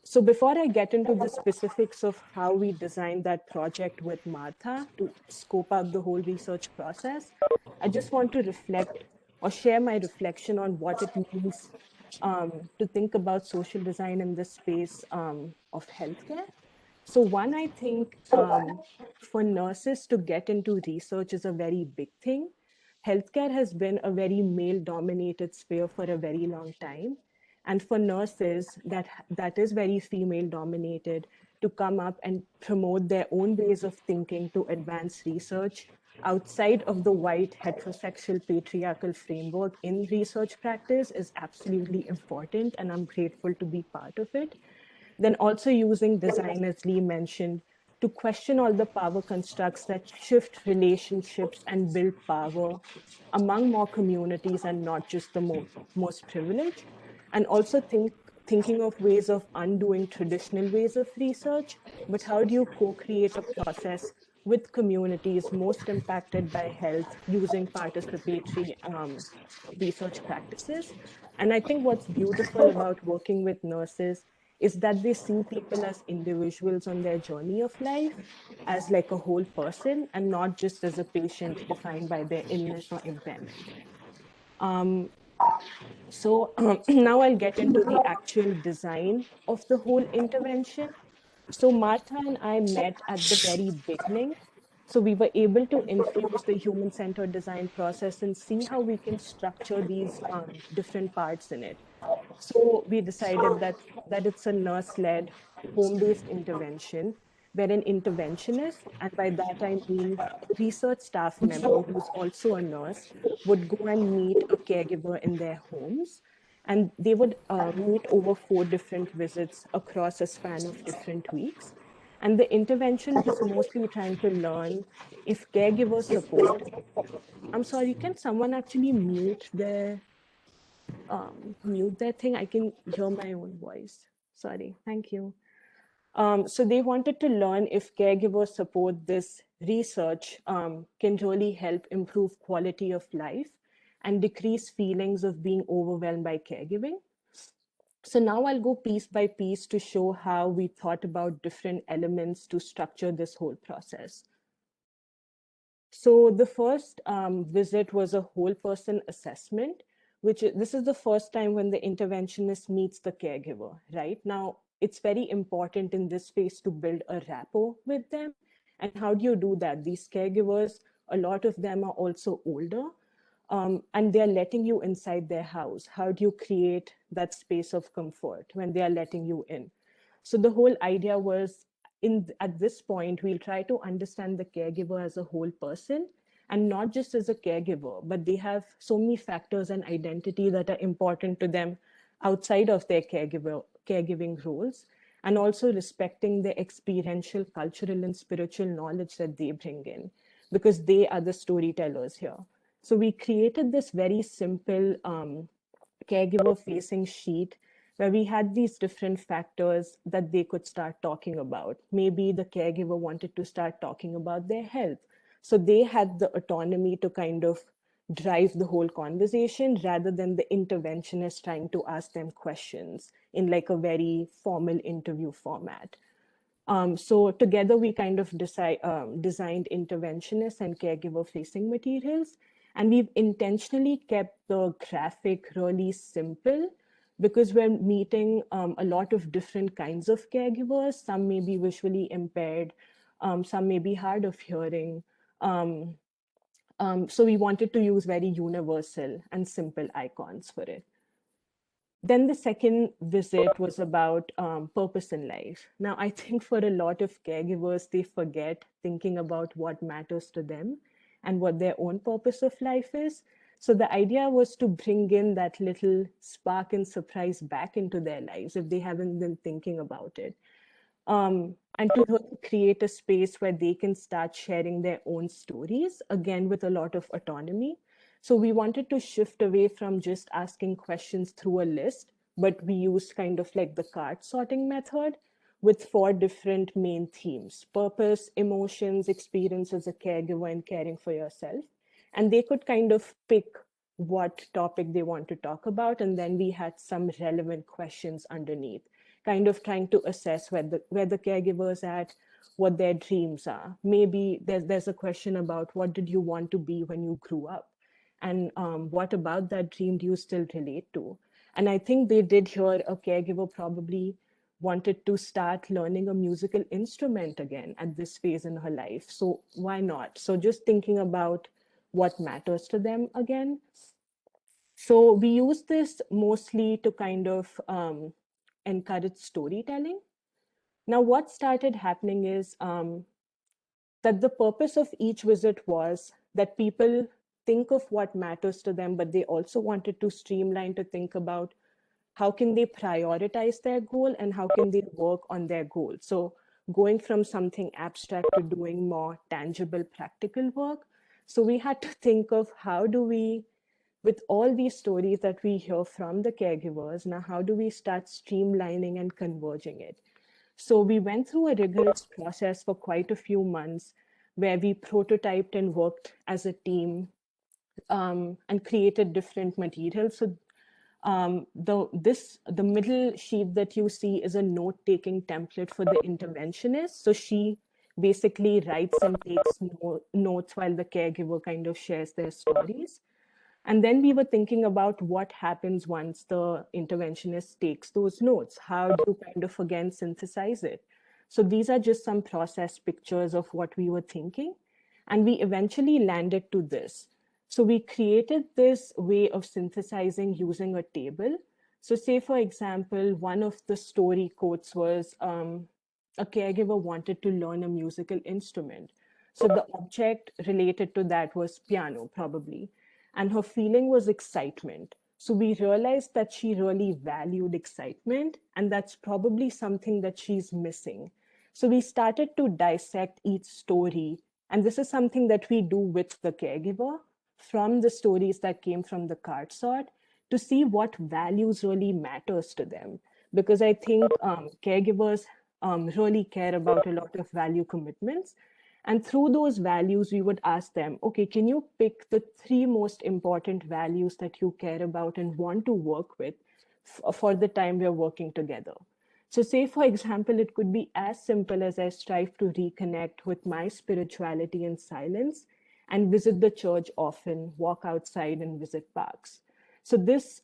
So before I get into the specifics of how we designed that project with Martha to scope out the whole research process, I just want to reflect or share my reflection on what it means to think about social design in the space of healthcare. So one, I think for nurses to get into research is a very big thing. Healthcare has been a very male-dominated sphere for a very long time. And for nurses, that is very female-dominated, to come up and promote their own ways of thinking to advance research outside of the white heterosexual patriarchal framework in research practice is absolutely important, and I'm grateful to be part of it. Then also using design, as Lee mentioned, to question all the power constructs that shift relationships and build power among more communities and not just the most privileged. And also thinking of ways of undoing traditional ways of research, but how do you co-create a process with communities most impacted by health using participatory research practices? And I think what's beautiful about working with nurses is that they see people as individuals on their journey of life, as like a whole person, and not just as a patient defined by their illness or impairment. So now I'll get into the actual design of the whole intervention. So Martha and I met at the very beginning So we were able to infuse the human-centered design process and see how we can structure these different parts in it. So we decided that it's a nurse-led, home-based intervention where an interventionist, and by that I mean a research staff member who's also a nurse, would go and meet a caregiver in their homes. And they would meet over 4 different visits across a span of different weeks. And the intervention was mostly trying to learn if caregiver support. I'm sorry, can someone actually mute their thing? I can hear my own voice. Sorry, thank you. So they wanted to learn if caregiver support, this research can really help improve quality of life and decrease feelings of being overwhelmed by caregiving. So now I'll go piece by piece to show how we thought about different elements to structure this whole process. So the first visit was a whole person assessment, this is the first time when the interventionist meets the caregiver, right? Now, it's very important in this phase to build a rapport with them. And how do you do that? These caregivers, a lot of them are also older, and they're letting you inside their house. How do you create that space of comfort when they are letting you in? So the whole idea was, at this point, we'll try to understand the caregiver as a whole person, and not just as a caregiver, but they have so many factors and identity that are important to them outside of their caregiving roles, and also respecting the experiential, cultural, and spiritual knowledge that they bring in, because they are the storytellers here. So we created this very simple caregiver-facing sheet where we had these different factors that they could start talking about. Maybe the caregiver wanted to start talking about their health. So they had the autonomy to kind of drive the whole conversation rather than the interventionist trying to ask them questions in like a very formal interview format. So together we kind of designed interventionist and caregiver facing materials. And we've intentionally kept the graphic really simple because we're meeting a lot of different kinds of caregivers. Some may be visually impaired, some may be hard of hearing. So we wanted to use very universal and simple icons for it. Then the second visit was about purpose in life. Now, I think for a lot of caregivers, they forget thinking about what matters to them and what their own purpose of life is. So the idea was to bring in that little spark and surprise back into their lives if they haven't been thinking about it. And to create a space where they can start sharing their own stories, again, with a lot of autonomy. So we wanted to shift away from just asking questions through a list, but we used kind of like the card sorting method with 4 different main themes: purpose, emotions, experience as a caregiver, and caring for yourself. And they could kind of pick what topic they want to talk about. And then we had some relevant questions underneath, kind of trying to assess where the caregiver's at, what their dreams are. Maybe there's a question about what did you want to be when you grew up? And what about that dream do you still relate to? And I think they did hear a caregiver probably wanted to start learning a musical instrument again at this phase in her life. So why not? So just thinking about what matters to them again. So we use this mostly to kind of encourage storytelling. Now, what started happening is that the purpose of each visit was that people think of what matters to them, but they also wanted to streamline to think about how can they prioritize their goal and how can they work on their goal. So going from something abstract to doing more tangible, practical work. So we had to think of how do we, with all these stories that we hear from the caregivers, now how do we start streamlining and converging it? So we went through a rigorous process for quite a few months where we prototyped and worked as a team and created different materials. So the middle sheet that you see is a note-taking template for the interventionist. So she basically writes and takes notes while the caregiver kind of shares their stories. And then we were thinking about what happens once the interventionist takes those notes. How do you kind of, again, synthesize it? So these are just some process pictures of what we were thinking. And we eventually landed to this. So we created this way of synthesizing using a table. So say, for example, one of the story quotes was a caregiver wanted to learn a musical instrument. So the object related to that was piano, probably. And her feeling was excitement. So we realized that she really valued excitement, and that's probably something that she's missing. So we started to dissect each story. And this is something that we do with the caregiver from the stories that came from the card sort to see what values really matters to them. Because I think caregivers really care about a lot of value commitments. And through those values, we would ask them, okay, can you pick the 3 most important values that you care about and want to work with for the time we're working together? So say, for example, it could be as simple as I strive to reconnect with my spirituality in silence and visit the church often, walk outside and visit parks. So this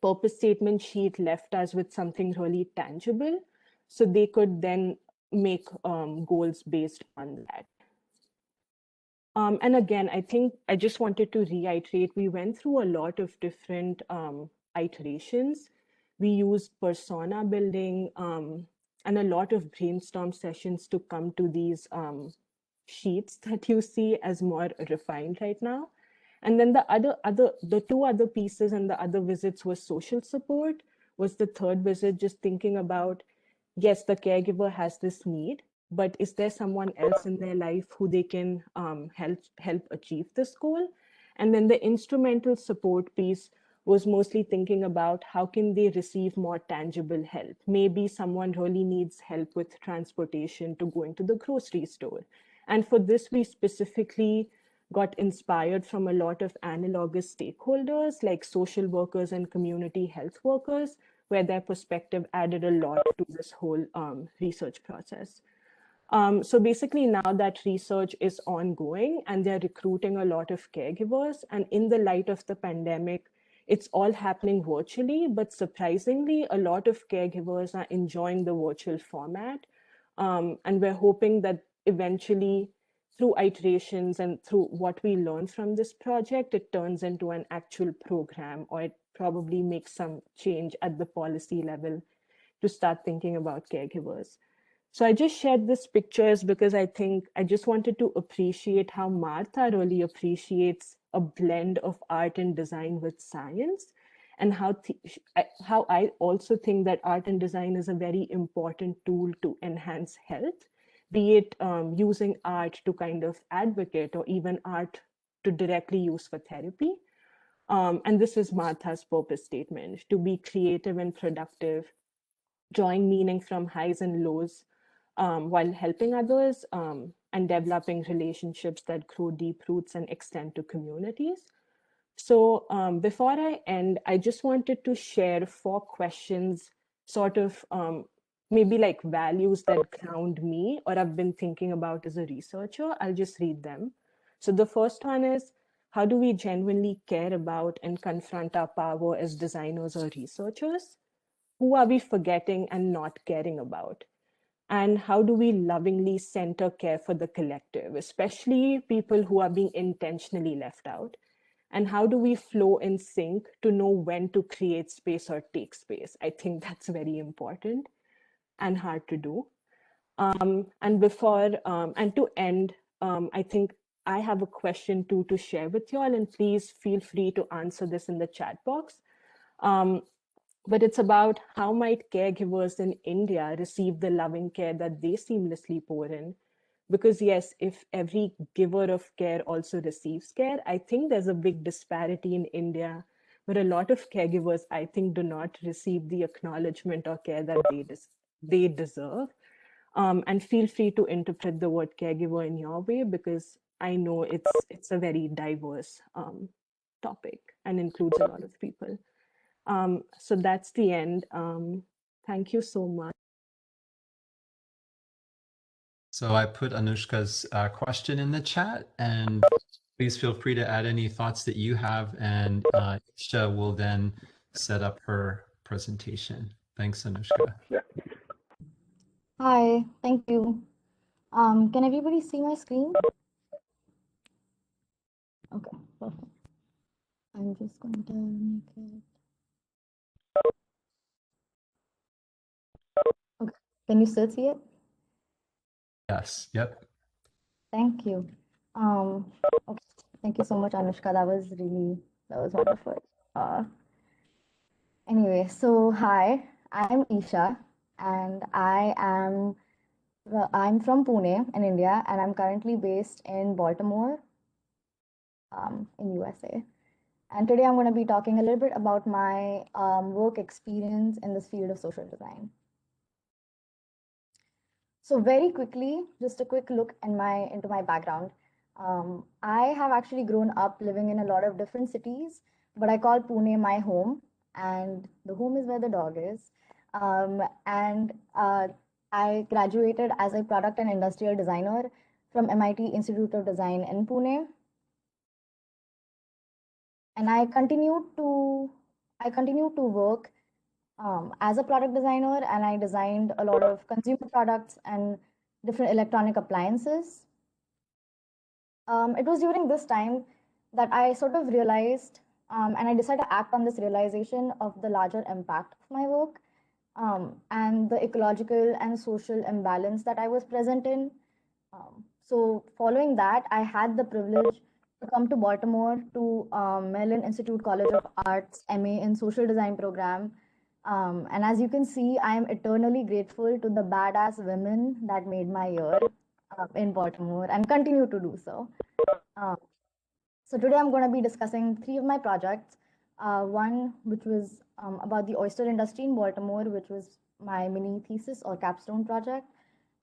purpose statement sheet left us with something really tangible. So they could then make goals based on that. And again, I think I just wanted to reiterate, we went through a lot of different iterations. We used persona building and a lot of brainstorm sessions to come to these sheets that you see as more refined right now. And then the 2 other pieces and the other visits was social support, was the 3rd visit, just thinking about, yes, the caregiver has this need, but is there someone else in their life who they can help achieve this goal? And then the instrumental support piece was mostly thinking about how can they receive more tangible help. Maybe someone really needs help with transportation to going to the grocery store. And for this, we specifically got inspired from a lot of analogous stakeholders like social workers and community health workers, where their perspective added a lot to this whole research process. So basically now that research is ongoing and they're recruiting a lot of caregivers, and in the light of the pandemic, it's all happening virtually, but surprisingly, a lot of caregivers are enjoying the virtual format. And we're hoping that eventually through iterations and through what we learn from this project, it turns into an actual program, or it probably makes some change at the policy level to start thinking about caregivers. So I just shared this pictures because I think I just wanted to appreciate how Martha really appreciates a blend of art and design with science, and how I also think that art and design is a very important tool to enhance health, be it using art to kind of advocate or even art to directly use for therapy. And this is Martha's purpose statement: to be creative and productive, drawing meaning from highs and lows, while helping others and developing relationships that grow deep roots and extend to communities. So before I end, I just wanted to share 4 questions, sort of maybe like values that ground me or I've been thinking about as a researcher. I'll just read them. So the first one is, how do we genuinely care about and confront our power as designers or researchers? Who are we forgetting and not caring about? And how do we lovingly center care for the collective, especially people who are being intentionally left out? And how do we flow in sync to know when to create space or take space? I think that's very important and hard to do. And to end, I think I have a question to share with you all, and please feel free to answer this in the chat box. But it's about how might caregivers in India receive the loving care that they seamlessly pour in? Because yes, if every giver of care also receives care, I think there's a big disparity in India where a lot of caregivers, I think, do not receive the acknowledgement or care that they deserve. And feel free to interpret the word caregiver in your way, because I know it's a very diverse topic and includes a lot of people. So that's the end. Thank you so much. So I put Anushka's question in the chat, and please feel free to add any thoughts that you have, and Isha will then set up her presentation. Thanks, Anushka. Yeah. Hi, thank you. Can everybody see my screen? Okay, perfect. I'm just going to make it. Okay, can you still see it? Yes. Yep. Thank you. Okay. Thank you so much, Anushka. That was wonderful. Anyway, so hi, I'm Isha, and I'm from Pune in India, and I'm currently based in Baltimore, in USA. And today I'm going to be talking a little bit about my work experience in this field of social design. So very quickly, just a quick look into my background. I have actually grown up living in a lot of different cities, but I call Pune my home, and the home is where the dog is. And I graduated as a product and industrial designer from MIT Institute of Design in Pune, and I continue to work as a product designer, and I designed a lot of consumer products and different electronic appliances. It was during this time that I sort of realized, and I decided to act on this realization of the larger impact of my work, and the ecological and social imbalance that I was present in. So following that, I had the privilege to come to Baltimore to Mellon Institute College of Arts MA in Social Design program. And as you can see, I am eternally grateful to the badass women that made my year in Baltimore and continue to do so. So today I'm going to be discussing 3 of my projects. One which was about the oyster industry in Baltimore, which was my mini thesis or capstone project.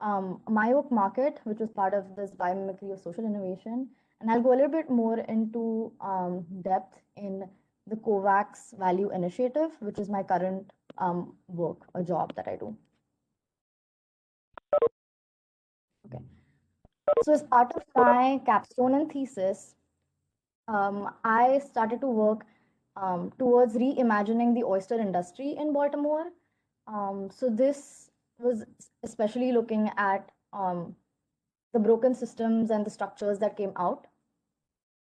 My Oak Market, which was part of this biomimicry of social innovation. And I'll go a little bit more into depth in the COVAX Value Initiative, which is my current work or job that I do. Okay. So as part of my capstone and thesis, I started to work towards reimagining the oyster industry in Baltimore. So this was especially looking at the broken systems and the structures that came out.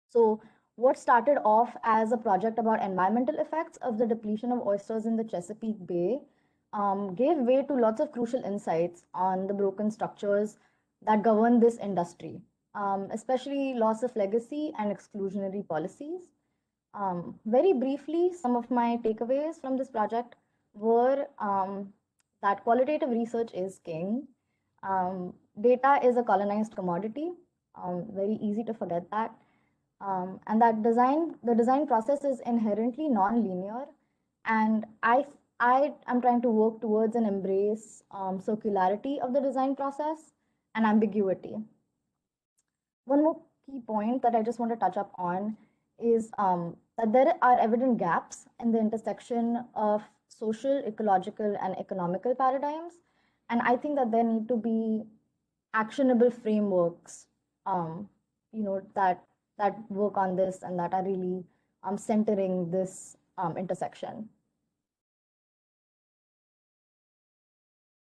So what started off as a project about environmental effects of the depletion of oysters in the Chesapeake Bay gave way to lots of crucial insights on the broken structures that govern this industry, especially loss of legacy and exclusionary policies. Very briefly, some of my takeaways from this project were that qualitative research is king. Data is a colonized commodity. Very easy to forget that. And that the design process is inherently non-linear. And I am trying to work towards an embrace circularity of the design process and ambiguity. One more key point that I just want to touch up on is that there are evident gaps in the intersection of social, ecological, and economical paradigms. And I think that there need to be actionable frameworks, that work on this and that are really centering this intersection.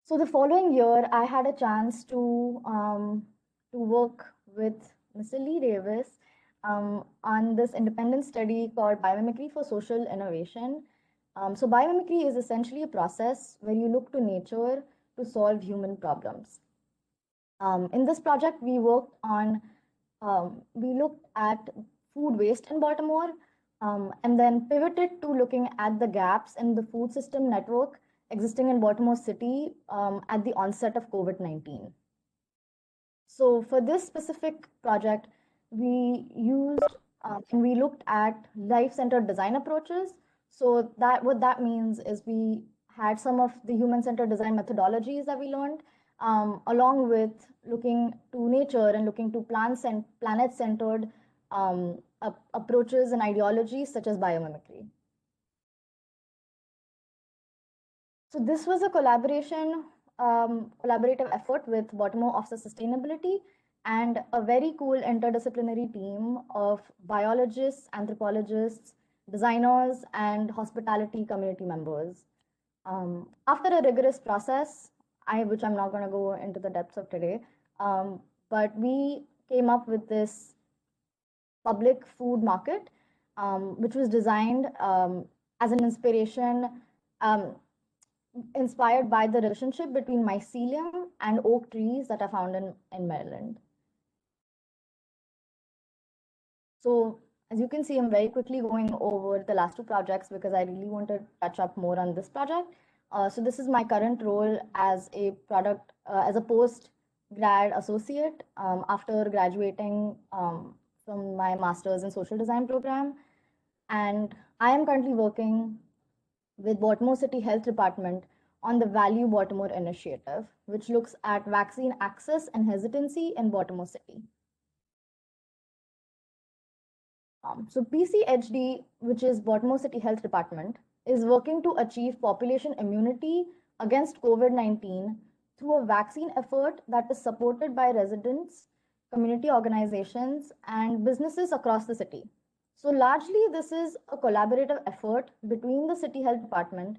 So the following year, I had a chance to work with Mr. Lee Davis on this independent study called Biomimicry for Social Innovation. So biomimicry is essentially a process where you look to nature to solve human problems. In this project, we looked at food waste in Baltimore, and then pivoted to looking at the gaps in the food system network existing in Baltimore City at the onset of COVID-19. So for this specific project, we used and we looked at life-centered design approaches. So what that means is we had some of the human-centered design methodologies that we learned, along with looking to nature and looking to planet-centered approaches and ideologies such as biomimicry. So this was a collaborative effort with Baltimore Office of Sustainability and a very cool interdisciplinary team of biologists, anthropologists, designers, and hospitality community members. After a rigorous process, which I'm not going to go into the depths of today, but we came up with this public food market, which was designed as an inspiration, inspired by the relationship between mycelium and oak trees that are found in Maryland. So as you can see, I'm very quickly going over the last two projects because I really want to touch up more on this project. So this is my current role as a post-grad associate after graduating from my master's in social design program. And I am currently working with Baltimore City Health Department on the Value Baltimore initiative, which looks at vaccine access and hesitancy in Baltimore City. So PCHD, which is Baltimore City Health Department, is working to achieve population immunity against COVID-19 through a vaccine effort that is supported by residents, community organizations, and businesses across the city. So largely, this is a collaborative effort between the City Health Department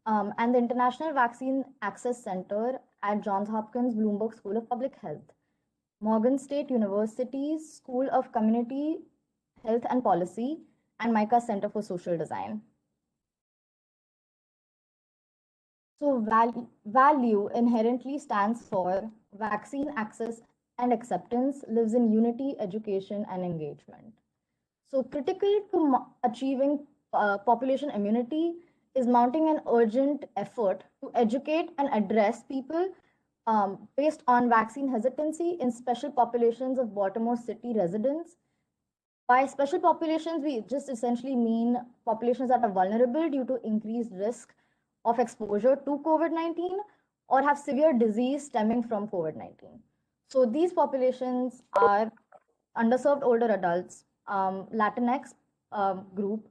and the International Vaccine Access Center at Johns Hopkins Bloomberg School of Public Health, Morgan State University's School of Community Health and Policy, and MICA Center for Social Design. So value inherently stands for vaccine access and acceptance, lives in unity, education, and engagement. So critical to achieving population immunity is mounting an urgent effort to educate and address people based on vaccine hesitancy in special populations of Baltimore City residents. By special populations, we just essentially mean populations that are vulnerable due to increased risk of exposure to COVID-19 or have severe disease stemming from COVID-19. So these populations are underserved older adults, Latinx group,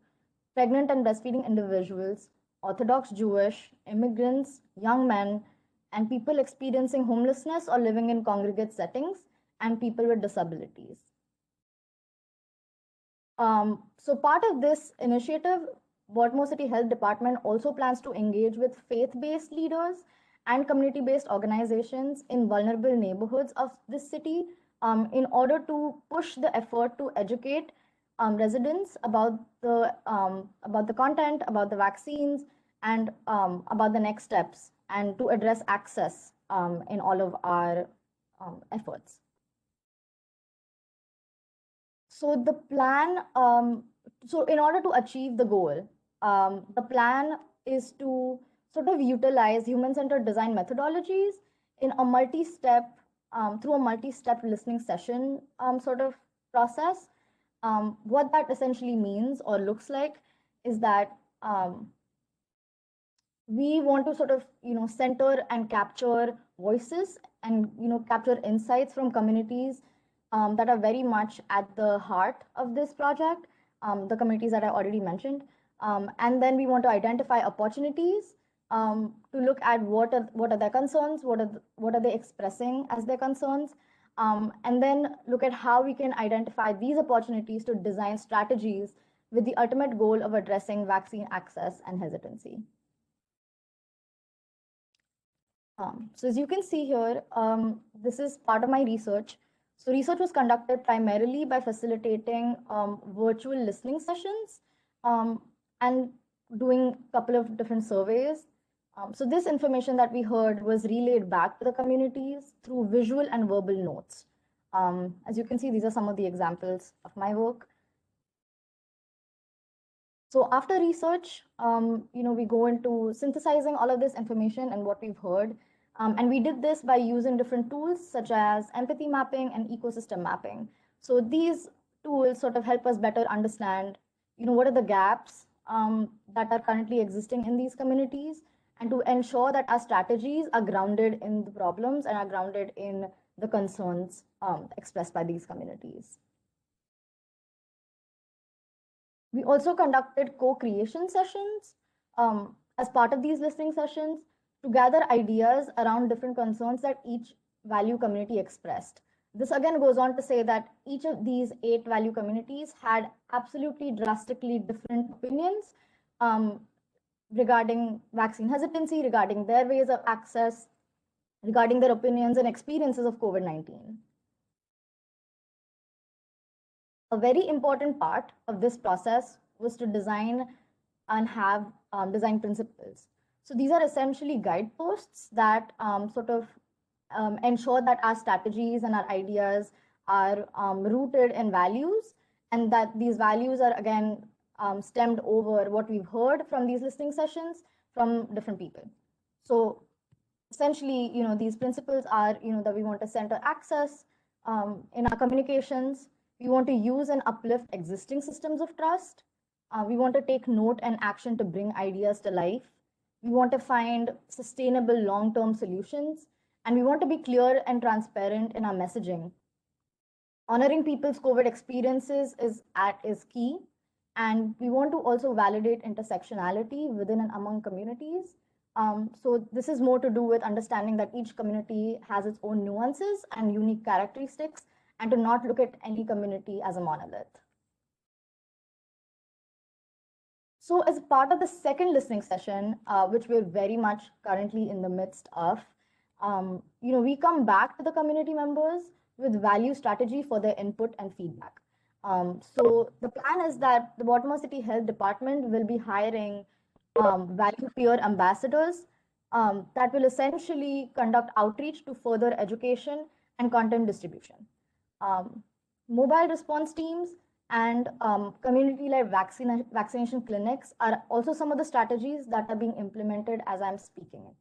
pregnant and breastfeeding individuals, Orthodox Jewish, immigrants, young men, and people experiencing homelessness or living in congregate settings, and people with disabilities. So part of this initiative, Baltimore City Health Department also plans to engage with faith-based leaders and community-based organizations in vulnerable neighborhoods of this city in order to push the effort to educate residents about the content, about the vaccines, and about the next steps, and to address access in all of our efforts. So the plan, so in order to achieve the goal, the plan is to sort of utilize human-centered design methodologies in a multi-step, through a multi-step listening session sort of process. What that essentially means or looks like is that we want to sort of, center and capture voices and, capture insights from communities that are very much at the heart of this project, the communities that I already mentioned. And then we want to identify opportunities to look at what are their concerns, what are they expressing as their concerns, and then look at how we can identify these opportunities to design strategies with the ultimate goal of addressing vaccine access and hesitancy. So as you can see here, this is part of my research. So research was conducted primarily by facilitating virtual listening sessions and doing a couple of different surveys. So this information that we heard was relayed back to the communities through visual and verbal notes. As you can see, these are some of the examples of my work. So after research, we go into synthesizing all of this information and what we've heard. And we did this by using different tools such as empathy mapping and ecosystem mapping. So these tools sort of help us better understand, what are the gaps that are currently existing in these communities, and to ensure that our strategies are grounded in the problems and are grounded in the concerns expressed by these communities. We also conducted co-creation sessions as part of these listening sessions to gather ideas around different concerns that each value community expressed. This again goes on to say that each of these 8 value communities had absolutely drastically different opinions regarding vaccine hesitancy, regarding their ways of access, regarding their opinions and experiences of COVID-19. A very important part of this process was to design and have design principles. So these are essentially guideposts that sort of ensure that our strategies and our ideas are rooted in values, and that these values are again stemmed over what we've heard from these listening sessions from different people. So essentially, these principles are, that we want to center access in our communications. We want to use and uplift existing systems of trust. We want to take note and action to bring ideas to life. We want to find sustainable long-term solutions, and we want to be clear and transparent in our messaging. Honoring people's COVID experiences is key, and we want to also validate intersectionality within and among communities. So this is more to do with understanding that each community has its own nuances and unique characteristics, and to not look at any community as a monolith. So as part of the second listening session, which we're very much currently in the midst of, we come back to the community members with value strategy for their input and feedback. So the plan is that the Baltimore City Health Department will be hiring value peer ambassadors that will essentially conduct outreach to further education and content distribution. Mobile response teams and community-led vaccination clinics are also some of the strategies that are being implemented as I'm speaking.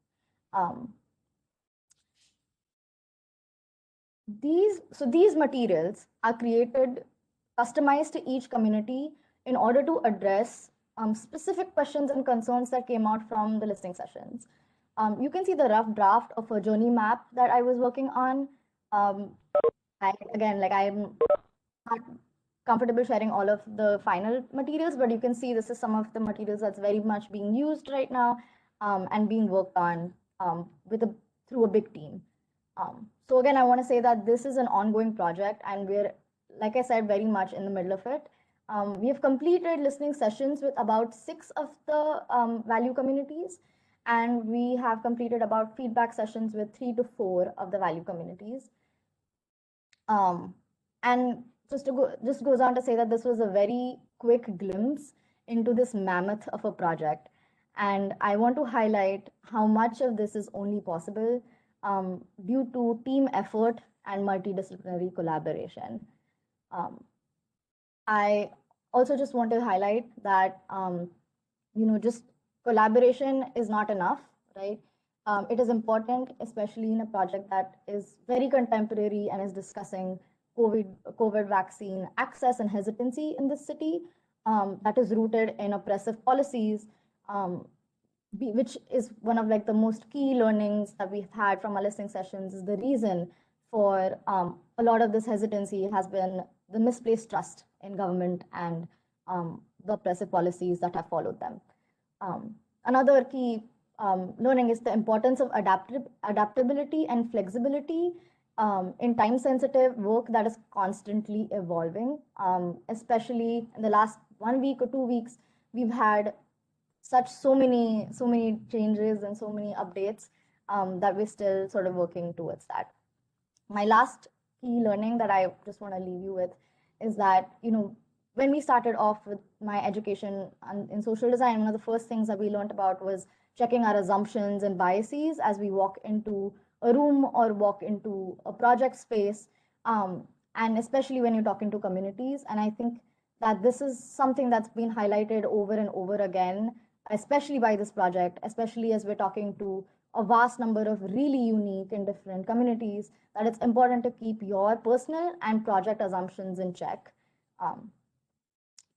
These materials are created, customized to each community in order to address specific questions and concerns that came out from the listening sessions. You can see the rough draft of a journey map that I was working on. I'm not comfortable sharing all of the final materials, but you can see this is some of the materials that's very much being used right now and being worked on through a big team. So again, I want to say that this is an ongoing project, and we're, like I said, very much in the middle of it. We have completed listening sessions with about 6 of the value communities, and we have completed about feedback sessions with 3 to 4 of the value communities. And just goes on to say that this was a very quick glimpse into this mammoth of a project. And I want to highlight how much of this is only possible due to team effort and multidisciplinary collaboration. I also just want to highlight that, just collaboration is not enough, right? It is important, especially in a project that is very contemporary and is discussing COVID vaccine access and hesitancy in this city, that is rooted in oppressive policies, which is one of the most key learnings that we've had from our listening sessions. Is the reason for a lot of this hesitancy has been the misplaced trust in government and the oppressive policies that have followed them. Another key learning is the importance of adaptability and flexibility in time-sensitive work that is constantly evolving. Especially in the last 1 week or 2 weeks, we've had so many changes and so many updates that we're still sort of working towards that. My last key learning that I just want to leave you with is that, when we started off with my education in social design, one of the first things that we learned about was checking our assumptions and biases as we walk into a room or walk into a project space, and especially when you're talking to communities. And I think that this is something that's been highlighted over and over again, especially by this project, especially as we're talking to a vast number of really unique and different communities, that it's important to keep your personal and project assumptions in check.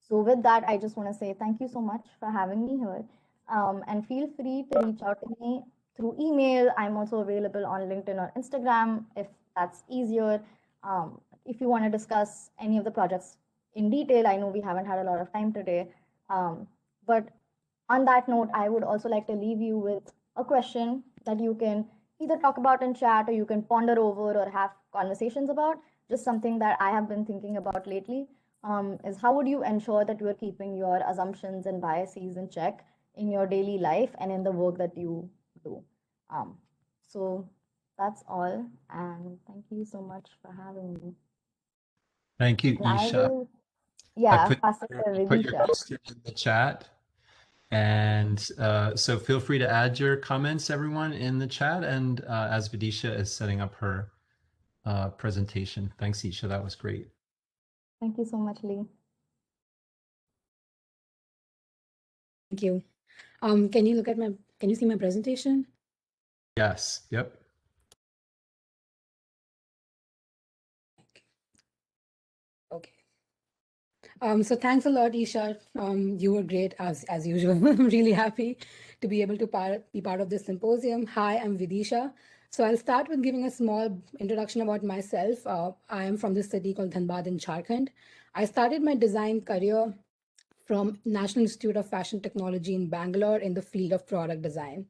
So with that, I just want to say thank you so much for having me here. And feel free to reach out to me through email. I'm also available on LinkedIn or Instagram if that's easier. If you want to discuss any of the projects in detail, I know we haven't had a lot of time today. But on that note, I would also like to leave you with a question that you can either talk about in chat or you can ponder over or have conversations about. Just something that I have been thinking about lately. Is how would you ensure that you are keeping your assumptions and biases in check in your daily life and in the work that you do? So that's all, and thank you so much for having me. Thank you, And I Isha. will, yeah, pass it to Put your Vidisha. question in the chat. And so feel free to add your comments, everyone, in the chat. And as Vidisha is setting up her presentation. Thanks, Isha. That was great. Thank you so much, Lee. Thank you. Can you see my presentation? Yes. Yep. Okay. So thanks a lot, Isha. You were great as usual. I'm really happy to be able to be part of this symposium. Hi, I'm Vidisha. So I'll start with giving a small introduction about myself. I am from this city called Dhanbad in Jharkhand. I started my design career from National Institute of Fashion Technology in Bangalore in the field of product design.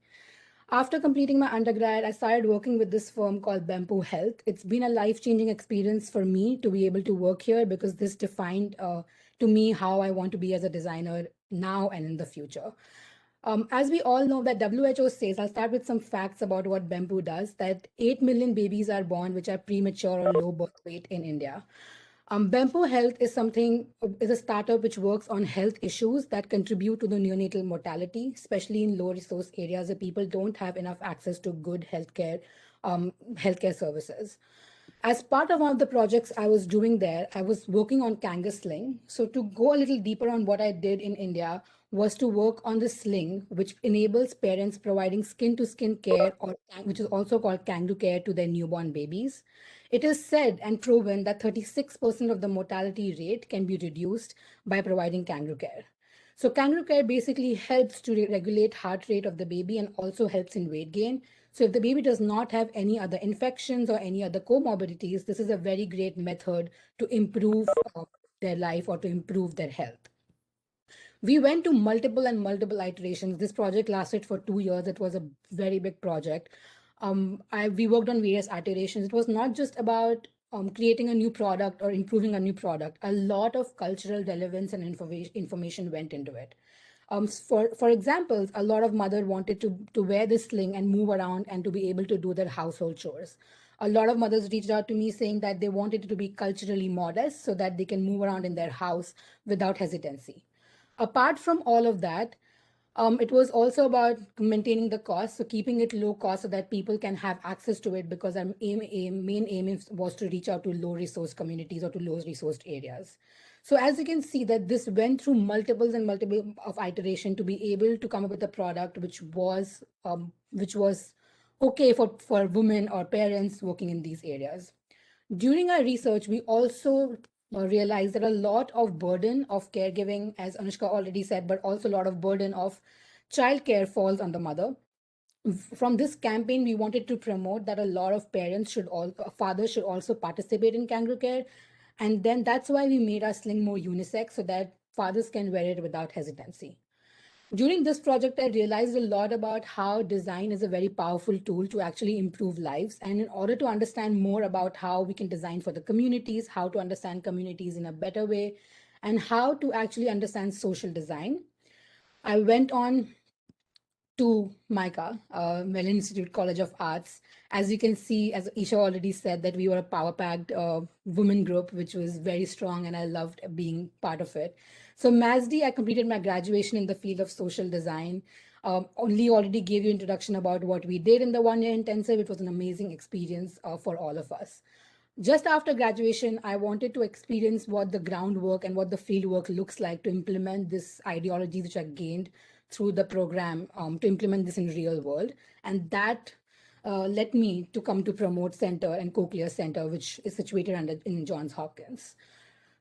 After completing my undergrad, I started working with this firm called Bempo Health. It's been a life-changing experience for me to be able to work here because this defined to me how I want to be as a designer now and in the future. As we all know that WHO says, I'll start with some facts about what Bempo does, that 8 million babies are born which are premature or low birth weight in India. Bempo Health is a startup which works on health issues that contribute to the neonatal mortality, especially in low resource areas where people don't have enough access to good healthcare services. As part of one of the projects I was doing there, I was working on Kangas sling. So to go a little deeper on what I did in India was to work on the sling, which enables parents providing skin-to-skin care, which is also called kangaroo care, to their newborn babies. It is said and proven that 36% of the mortality rate can be reduced by providing kangaroo care. So kangaroo care basically helps to regulate heart rate of the baby and also helps in weight gain. So if the baby does not have any other infections or any other comorbidities, this is a very great method to improve their life or to improve their health. We went to multiple iterations. This project lasted for 2 years. It was a very big project. We worked on various iterations. It was not just about creating a new product or improving a new product. A lot of cultural relevance and information went into it. For example, a lot of mothers wanted to wear this sling and move around and to be able to do their household chores. A lot of mothers reached out to me saying that they wanted it to be culturally modest so that they can move around in their house without hesitancy. Apart from all of that, it was also about maintaining the cost, so keeping it low cost so that people can have access to it, because our main aim was to reach out to low resource communities or to low resourced areas. So as you can see that this went through multiple of iteration to be able to come up with a product which was okay for women or parents working in these areas. During our research, we also realized that a lot of burden of caregiving, as Anushka already said, but also a lot of burden of childcare falls on the mother. From this campaign, we wanted to promote that a lot of fathers should also participate in kangaroo care. And then that's why we made our sling more unisex so that fathers can wear it without hesitancy. During this project, I realized a lot about how design is a very powerful tool to actually improve lives. And in order to understand more about how we can design for the communities, how to understand communities in a better way, and how to actually understand social design, I went on to MICA, Mellon Institute College of Arts. As you can see, as Isha already said, that we were a power-packed women group, which was very strong, and I loved being part of it. So MASD, I completed my graduation in the field of social design. Lee already gave you introduction about what we did in the one-year intensive. It was an amazing experience for all of us. Just after graduation, I wanted to experience what the groundwork and what the fieldwork looks like to implement this ideology which I gained through the program, to implement this in real world. And that led me to come to Promote Center and Cochlear Center, which is situated in Johns Hopkins.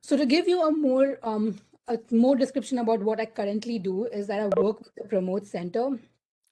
So to give you a more description about what I currently do is that I work with the Promote Center,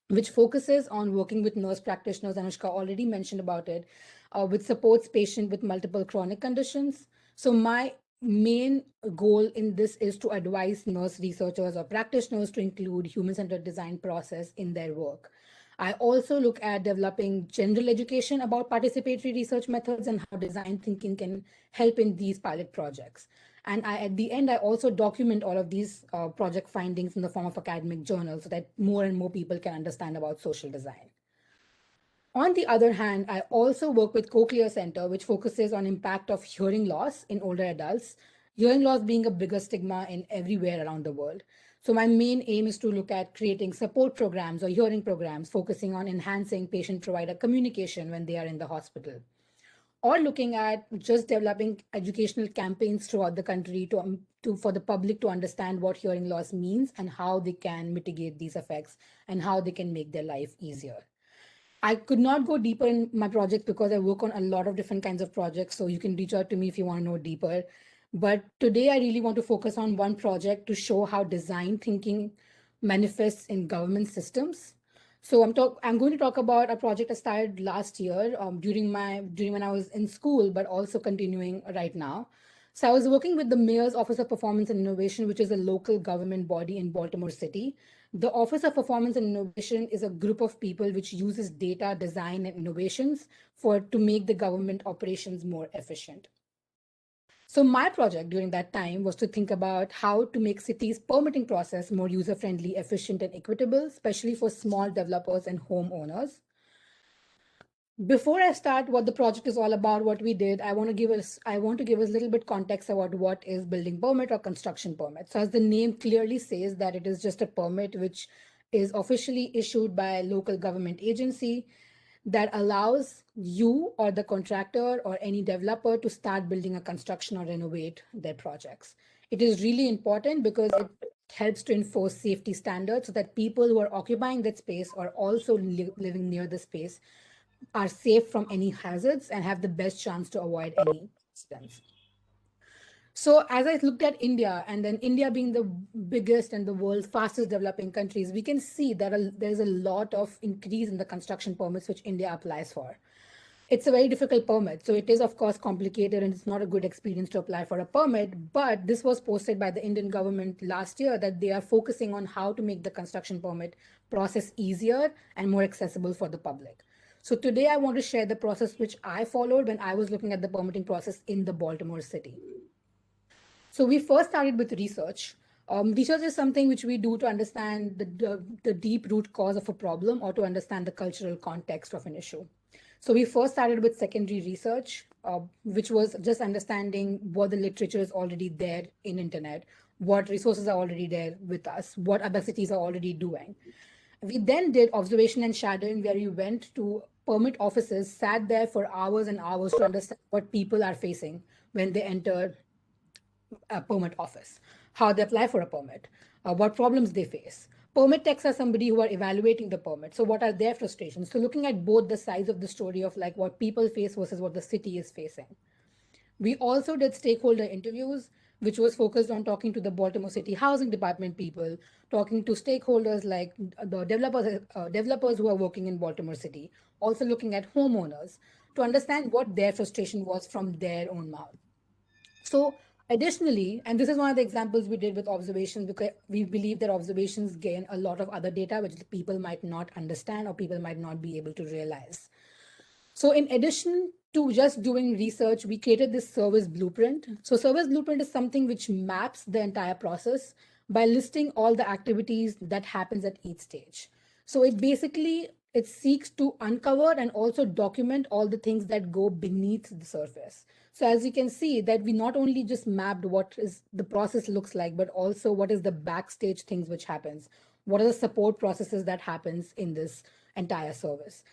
which focuses on working with nurse practitioners. Anushka already mentioned about it, which supports patients with multiple chronic conditions. So my main goal in this is to advise nurse researchers or practitioners to include human-centered design process in their work. I also look at developing general education about participatory research methods and how design thinking can help in these pilot projects. And at the end, I also document all of these project findings in the form of academic journals so that more and more people can understand about social design. On the other hand, I also work with Cochlear Center, which focuses on impact of hearing loss in older adults, hearing loss being a bigger stigma in everywhere around the world. So my main aim is to look at creating support programs or hearing programs, focusing on enhancing patient-provider communication when they are in the hospital, or looking at just developing educational campaigns throughout the country for the public to understand what hearing loss means and how they can mitigate these effects and how they can make their life easier. I could not go deeper in my project because I work on a lot of different kinds of projects. So you can reach out to me if you want to know deeper. But today I really want to focus on one project to show how design thinking manifests in government systems. So I'm going to talk about a project I started last year during when I was in school, but also continuing right now. So I was working with the Mayor's Office of Performance and Innovation, which is a local government body in Baltimore City. The Office of Performance and Innovation is a group of people which uses data, design, and innovations to make the government operations more efficient. So my project during that time was to think about how to make cities' permitting process more user-friendly, efficient, and equitable, especially for small developers and homeowners. Before I start what the project is all about, what we did, I want to give us a little bit context about what is building permit or construction permit. So as the name clearly says, that it is just a permit which is officially issued by a local government agency that allows you or the contractor or any developer to start building a construction or renovate their projects. It is really important because it helps to enforce safety standards so that people who are occupying that space or also living near the space are safe from any hazards and have the best chance to avoid any accidents. So as I looked at India, and then India being the biggest and the world's fastest developing countries, we can see that there's a lot of increase in the construction permits which India applies for. It's a very difficult permit. So it is, of course, complicated and it's not a good experience to apply for a permit. But this was posted by the Indian government last year that they are focusing on how to make the construction permit process easier and more accessible for the public. So today I want to share the process which I followed when I was looking at the permitting process in the Baltimore City. So we first started with research. Research is something which we do to understand the deep root cause of a problem or to understand the cultural context of an issue. So we first started with secondary research, which was just understanding what the literature is already there in internet, what resources are already there with us, what other cities are already doing. We then did observation and shadowing, where we went to permit offices, sat there for hours and hours to understand what people are facing when they enter a permit office, how they apply for a permit, what problems they face. Permit techs are somebody who are evaluating the permit. So what are their frustrations? So looking at both the sides of the story of like what people face versus what the city is facing. We also did stakeholder interviews, which was focused on talking to the Baltimore City Housing Department people, talking to stakeholders like the developers who are working in Baltimore City, also looking at homeowners to understand what their frustration was from their own mouth. So additionally, and this is one of the examples we did with observations, because we believe that observations gain a lot of other data which people might not understand or people might not be able to realize. So in addition to just doing research, we created this service blueprint. So service blueprint is something which maps the entire process by listing all the activities that happens at each stage. So it seeks to uncover and also document all the things that go beneath the surface. So as you can see that we not only just mapped what is the process looks like, but also what is the backstage things which happens. What are the support processes that happens in this entire service?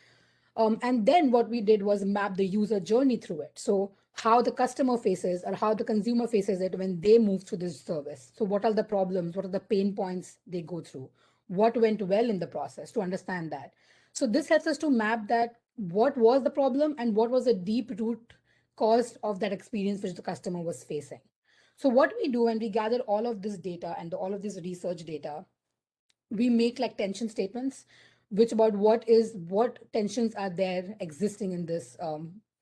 And then what we did was map the user journey through it. So how the customer faces or how the consumer faces it when they move through this service. So what are the problems? What are the pain points they go through? What went well in the process to understand that? So this helps us to map that what was the problem and what was the deep root cause of that experience which the customer was facing. So what we do when we gather all of this data and all of this research data, we make like tension statements, which about what tensions are there existing in this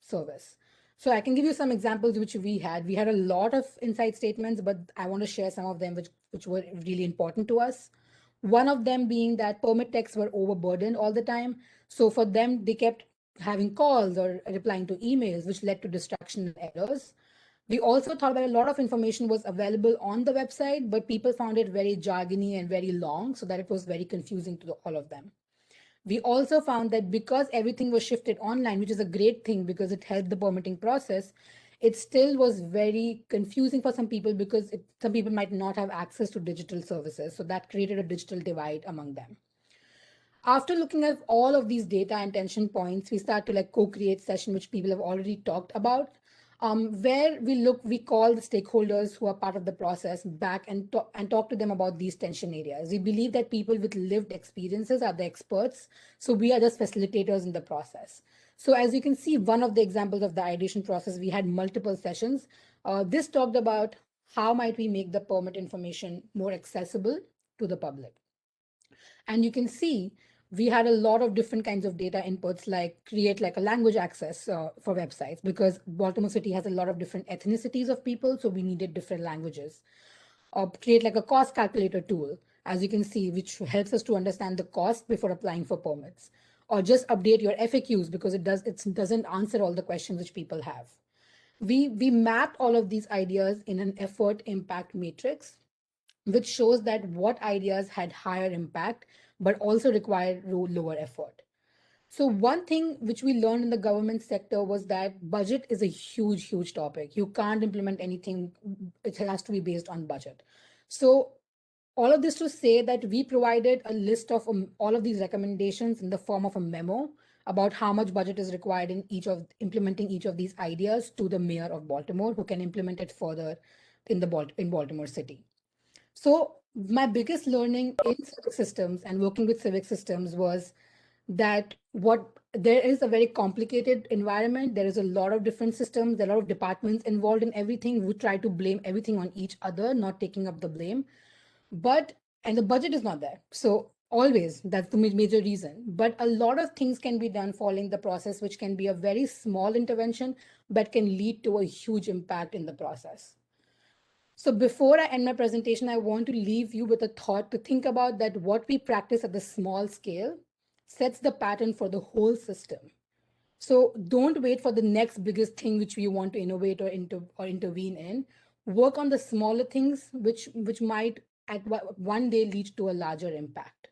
service. So I can give you some examples which we had. We had a lot of insight statements, but I want to share some of them which were really important to us. One of them being that permit techs were overburdened all the time. So for them, they kept having calls or replying to emails, which led to distraction and errors. We also thought that a lot of information was available on the website, but people found it very jargony and very long, so that it was very confusing to all of them. We also found that because everything was shifted online, which is a great thing because it helped the permitting process, it still was very confusing for some people because some people might not have access to digital services. So that created a digital divide among them. After looking at all of these data and tension points, we start to like co-create session, which people have already talked about, where we call the stakeholders who are part of the process back and talk to them about these tension areas. We believe that people with lived experiences are the experts, so we are just facilitators in the process. So as you can see, one of the examples of the ideation process, we had multiple sessions. This talked about how might we make the permit information more accessible to the public. And you can see we had a lot of different kinds of data inputs, like create like a language access for websites, because Baltimore City has a lot of different ethnicities of people, so we needed different languages. Or create like a cost calculator tool, as you can see, which helps us to understand the cost before applying for permits. Or just update your FAQs because it doesn't answer all the questions which people have. We mapped all of these ideas in an effort impact matrix, which shows that what ideas had higher impact, but also required lower effort. So one thing which we learned in the government sector was that budget is a huge, huge topic. You can't implement anything. It has to be based on budget. So all of this to say that we provided a list of all of these recommendations in the form of a memo about how much budget is required in implementing each of these ideas to the mayor of Baltimore, who can implement it further in Baltimore City. So my biggest learning in civic systems and working with civic systems was that there is a very complicated environment. There is a lot of different systems, there are a lot of departments involved in everything. We try to blame everything on each other, not taking up the blame. And the budget is not there. So always, that's the major reason. But a lot of things can be done following the process, which can be a very small intervention, but can lead to a huge impact in the process. So before I end my presentation, I want to leave you with a thought to think about that what we practice at the small scale sets the pattern for the whole system. So don't wait for the next biggest thing which we want to innovate or intervene in. Work on the smaller things which might at one day lead to a larger impact.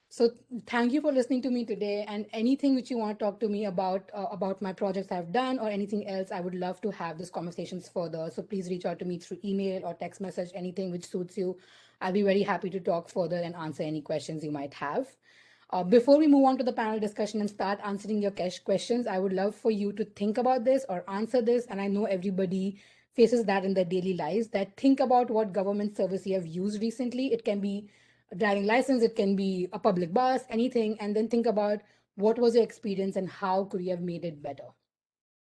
So thank you for listening to me today, and anything which you want to talk to me about my projects I've done or anything else, I would love to have these conversations further. So please reach out to me through email or text message, anything which suits you. I'll be very happy to talk further and answer any questions you might have. Before we move on to the panel discussion and start answering your questions, I would love for you to think about this or answer this. And I know everybody faces that in their daily lives, that think about what government service you have used recently. It can be a driving license, it can be a public bus, anything. And then think about what was your experience and how could you have made it better.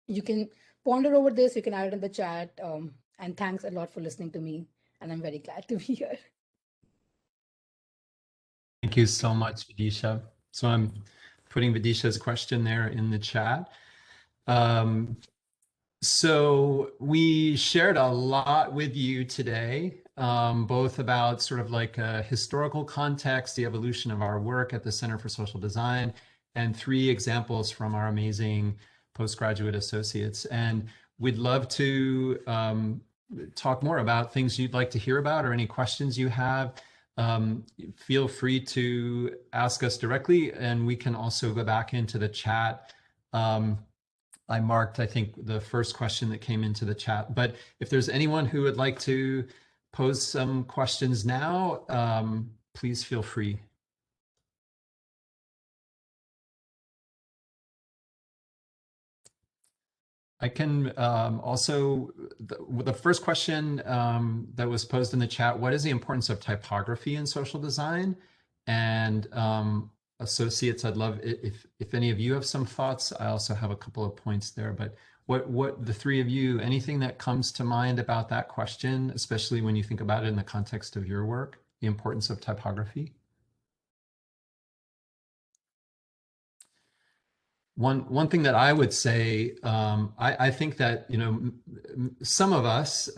You can ponder over this, you can add it in the chat. And thanks a lot for listening to me. And I'm very glad to be here. Thank you so much, Vidisha. So I'm putting Vidisha's question there in the chat. So we shared a lot with you today, both about sort of like a historical context, the evolution of our work at the Center for Social Design, and 3 examples from our amazing postgraduate associates. And we'd love to talk more about things you'd like to hear about or any questions you have. Feel free to ask us directly, and we can also go back into the chat. I marked, I think, the first question that came into the chat, but if there's anyone who would like to pose some questions now, please feel free. I can also, the first question that was posed in the chat, what is the importance of typography in social design? And associates, I'd love if any of you have some thoughts. I also have a couple of points there, but what the 3 of you, anything that comes to mind about that question, especially when you think about it in the context of your work, the importance of typography? One thing that I would say, I think that, you know, some of us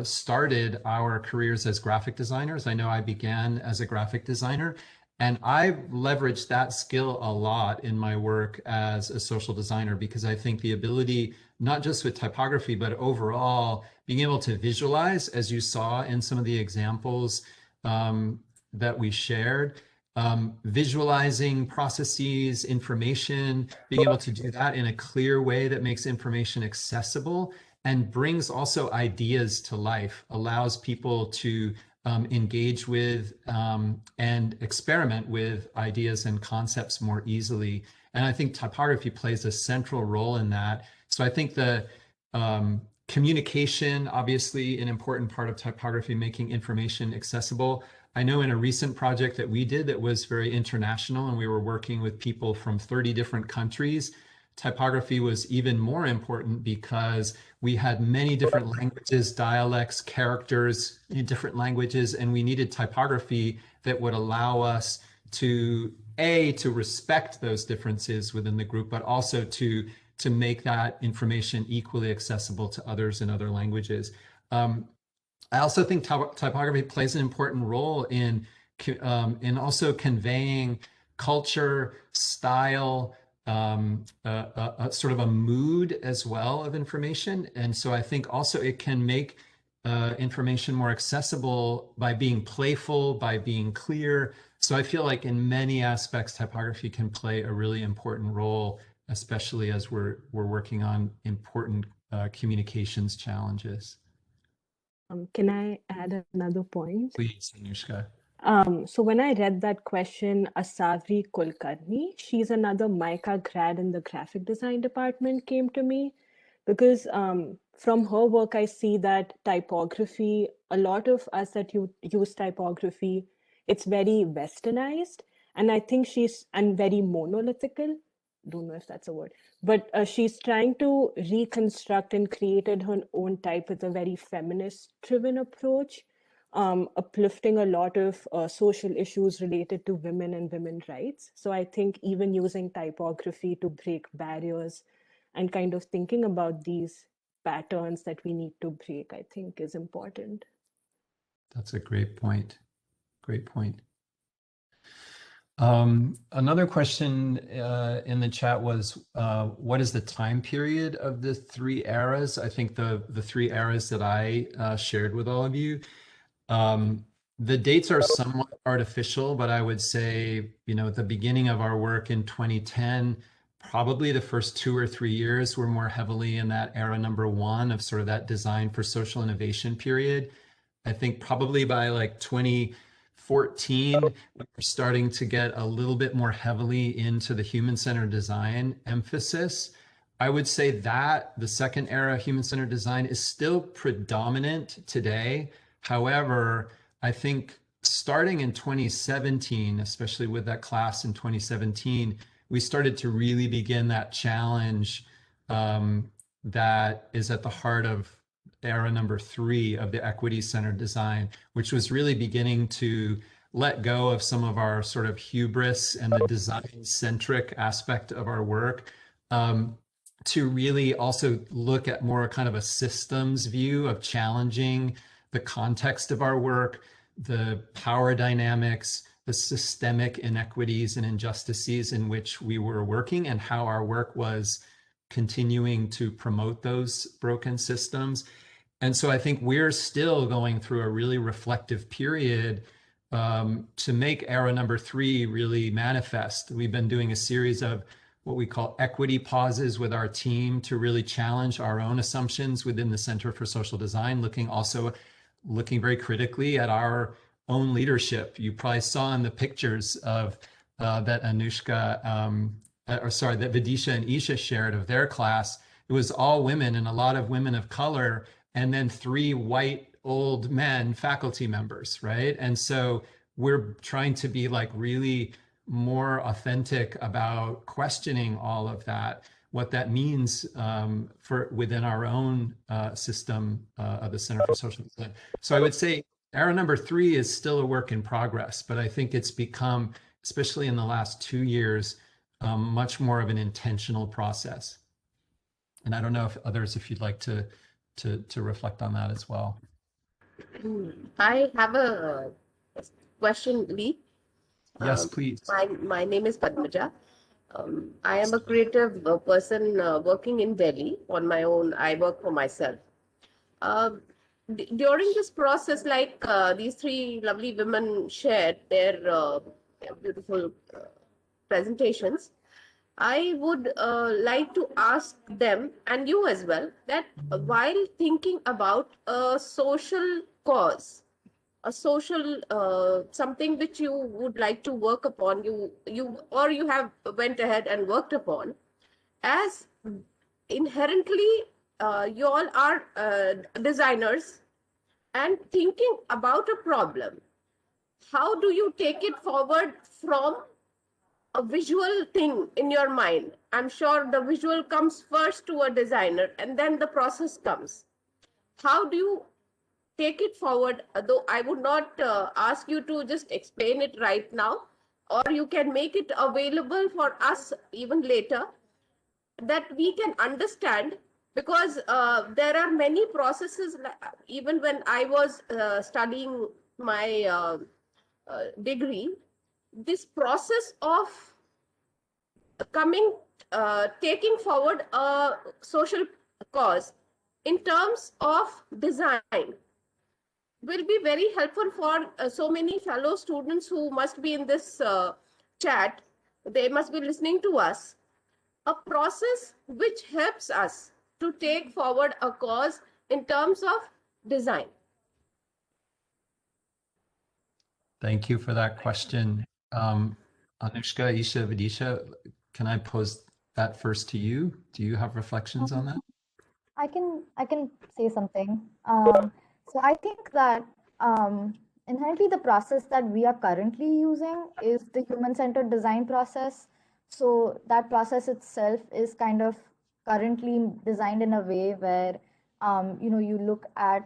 started our careers as graphic designers. I know I began as a graphic designer, and I've leveraged that skill a lot in my work as a social designer, because I think the ability, not just with typography, but overall being able to visualize, as you saw in some of the examples that we shared, visualizing processes, information, being able to do that in a clear way that makes information accessible and brings also ideas to life, allows people to engage with and experiment with ideas and concepts more easily. And I think typography plays a central role in that. So I think the communication, obviously an important part of typography, making information accessible. I know in a recent project that we did that was very international and we were working with people from 30 different countries, typography was even more important because we had many different languages, dialects, characters in different languages, and we needed typography that would allow us to respect those differences within the group, but also to make that information equally accessible to others in other languages. I also think typography plays an important role in also conveying culture, style, sort of a mood as well of information. And so I think also it can make information more accessible by being playful, by being clear. So I feel like in many aspects, typography can play a really important role, especially as we're working on important communications challenges. Can I add another point? Please, Anushka. So when I read that question, Asavri Kulkarni, she's another MICA grad in the graphic design department, came to me because from her work, I see that typography, a lot of us that use typography, it's very westernized. And I think and very monolithical. Don't know if that's a word, but she's trying to reconstruct and created her own type with a very feminist driven approach, uplifting a lot of social issues related to women and women's rights. So I think even using typography to break barriers and kind of thinking about these patterns that we need to break, I think is important. That's a great point. Great point. Another question in the chat was, what is the time period of the three eras? I think the three eras that I shared with all of you, the dates are somewhat artificial, but I would say, at the beginning of our work in 2010, probably the first 2 or 3 years were more heavily in that era number 1 of sort of that design for social innovation period. I think probably by like 2014, we're starting to get a little bit more heavily into the human-centered design emphasis. I would say that the second era human-centered design is still predominant today. However, I think starting in 2017, especially with that class in 2017, we started to really begin that challenge that is at the heart of era number 3 of the equity-centered design, which was really beginning to let go of some of our sort of hubris and the design-centric aspect of our work, to really also look at more kind of a systems view of challenging the context of our work, the power dynamics, the systemic inequities and injustices in which we were working, and how our work was continuing to promote those broken systems. And so I think we're still going through a really reflective period to make era number 3 really manifest. We've been doing a series of what we call equity pauses with our team to really challenge our own assumptions within the Center for Social Design, looking very critically at our own leadership. You probably saw in the pictures of that Anushka, that Vidisha and Isha shared of their class. It was all women and a lot of women of color, and then 3 white old men faculty members, right? And so we're trying to be like really more authentic about questioning all of that, what that means for within our own system of the Center for Social Design. So I would say era number 3 is still a work in progress, but I think it's become, especially in the last 2 years, much more of an intentional process. And I don't know if you'd like to reflect on that as well. I have a question, Lee. Yes, please. My name is Padmaja. I am a creative person working in Delhi on my own. I work for myself. During this process, like these 3 lovely women shared their beautiful presentations. I would like to ask them, and you as well, that while thinking about a social cause, a social something which you would like to work upon, you have went ahead and worked upon, as inherently you all are designers and thinking about a problem, how do you take it forward from a visual thing in your mind? I'm sure the visual comes first to a designer and then the process comes. How do you take it forward? Though I would not ask you to just explain it right now, or you can make it available for us even later, that we can understand, because there are many processes. Even when I was studying my degree, this process of taking forward a social cause in terms of design will be very helpful for so many fellow students who must be in this chat. They must be listening to us. A process which helps us to take forward a cause in terms of design. Thank you for that question. Anushka, Isha, Vidisha, can I pose that first to you? Do you have reflections on that? I can say something. So I think that inherently the process that we are currently using is the human-centered design process. So that process itself is kind of currently designed in a way where you look at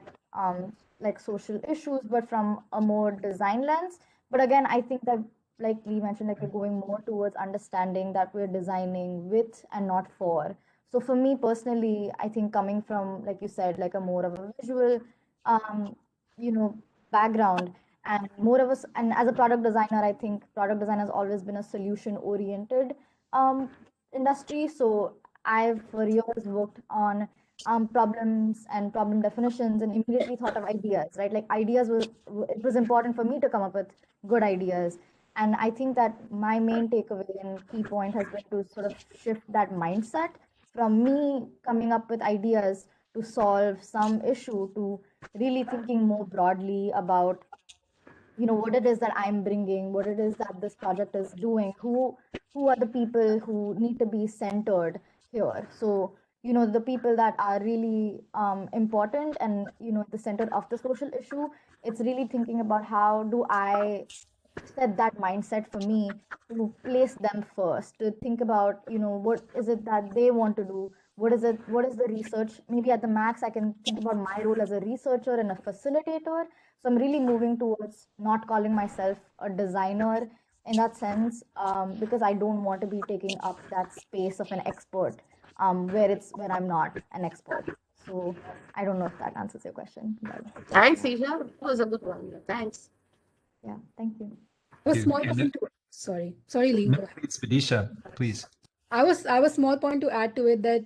like social issues, but from a more design lens. But again, I think that, like Lee mentioned, like we're going more towards understanding that we're designing with and not for. So for me personally, I think coming from, like you said, like a more of a visual, background, and more of and as a product designer, I think product design has always been a solution-oriented industry. So I've for years worked on problems and problem definitions, and immediately thought of ideas, right? Like it was important for me to come up with good ideas. And I think that my main takeaway and key point has been to sort of shift that mindset from me coming up with ideas to solve some issue to really thinking more broadly about what it is that I'm bringing, what it is that this project is doing, who are the people who need to be centered here. So the people that are really important and at the center of the social issue, it's really thinking about how do I set that mindset for me to place them first, to think about what is it that they want to do, what is the research, maybe at the max I can think about my role as a researcher and a facilitator. So I'm really moving towards not calling myself a designer in that sense, because I don't want to be taking up that space of an expert, where I'm not an expert. So I don't know if that answers your question. Thanks, Isha. It was a good one. Thanks. Yeah, thank you. A small point to, sorry, Lee. No, please, Vidisha, please. I was small point to add to it that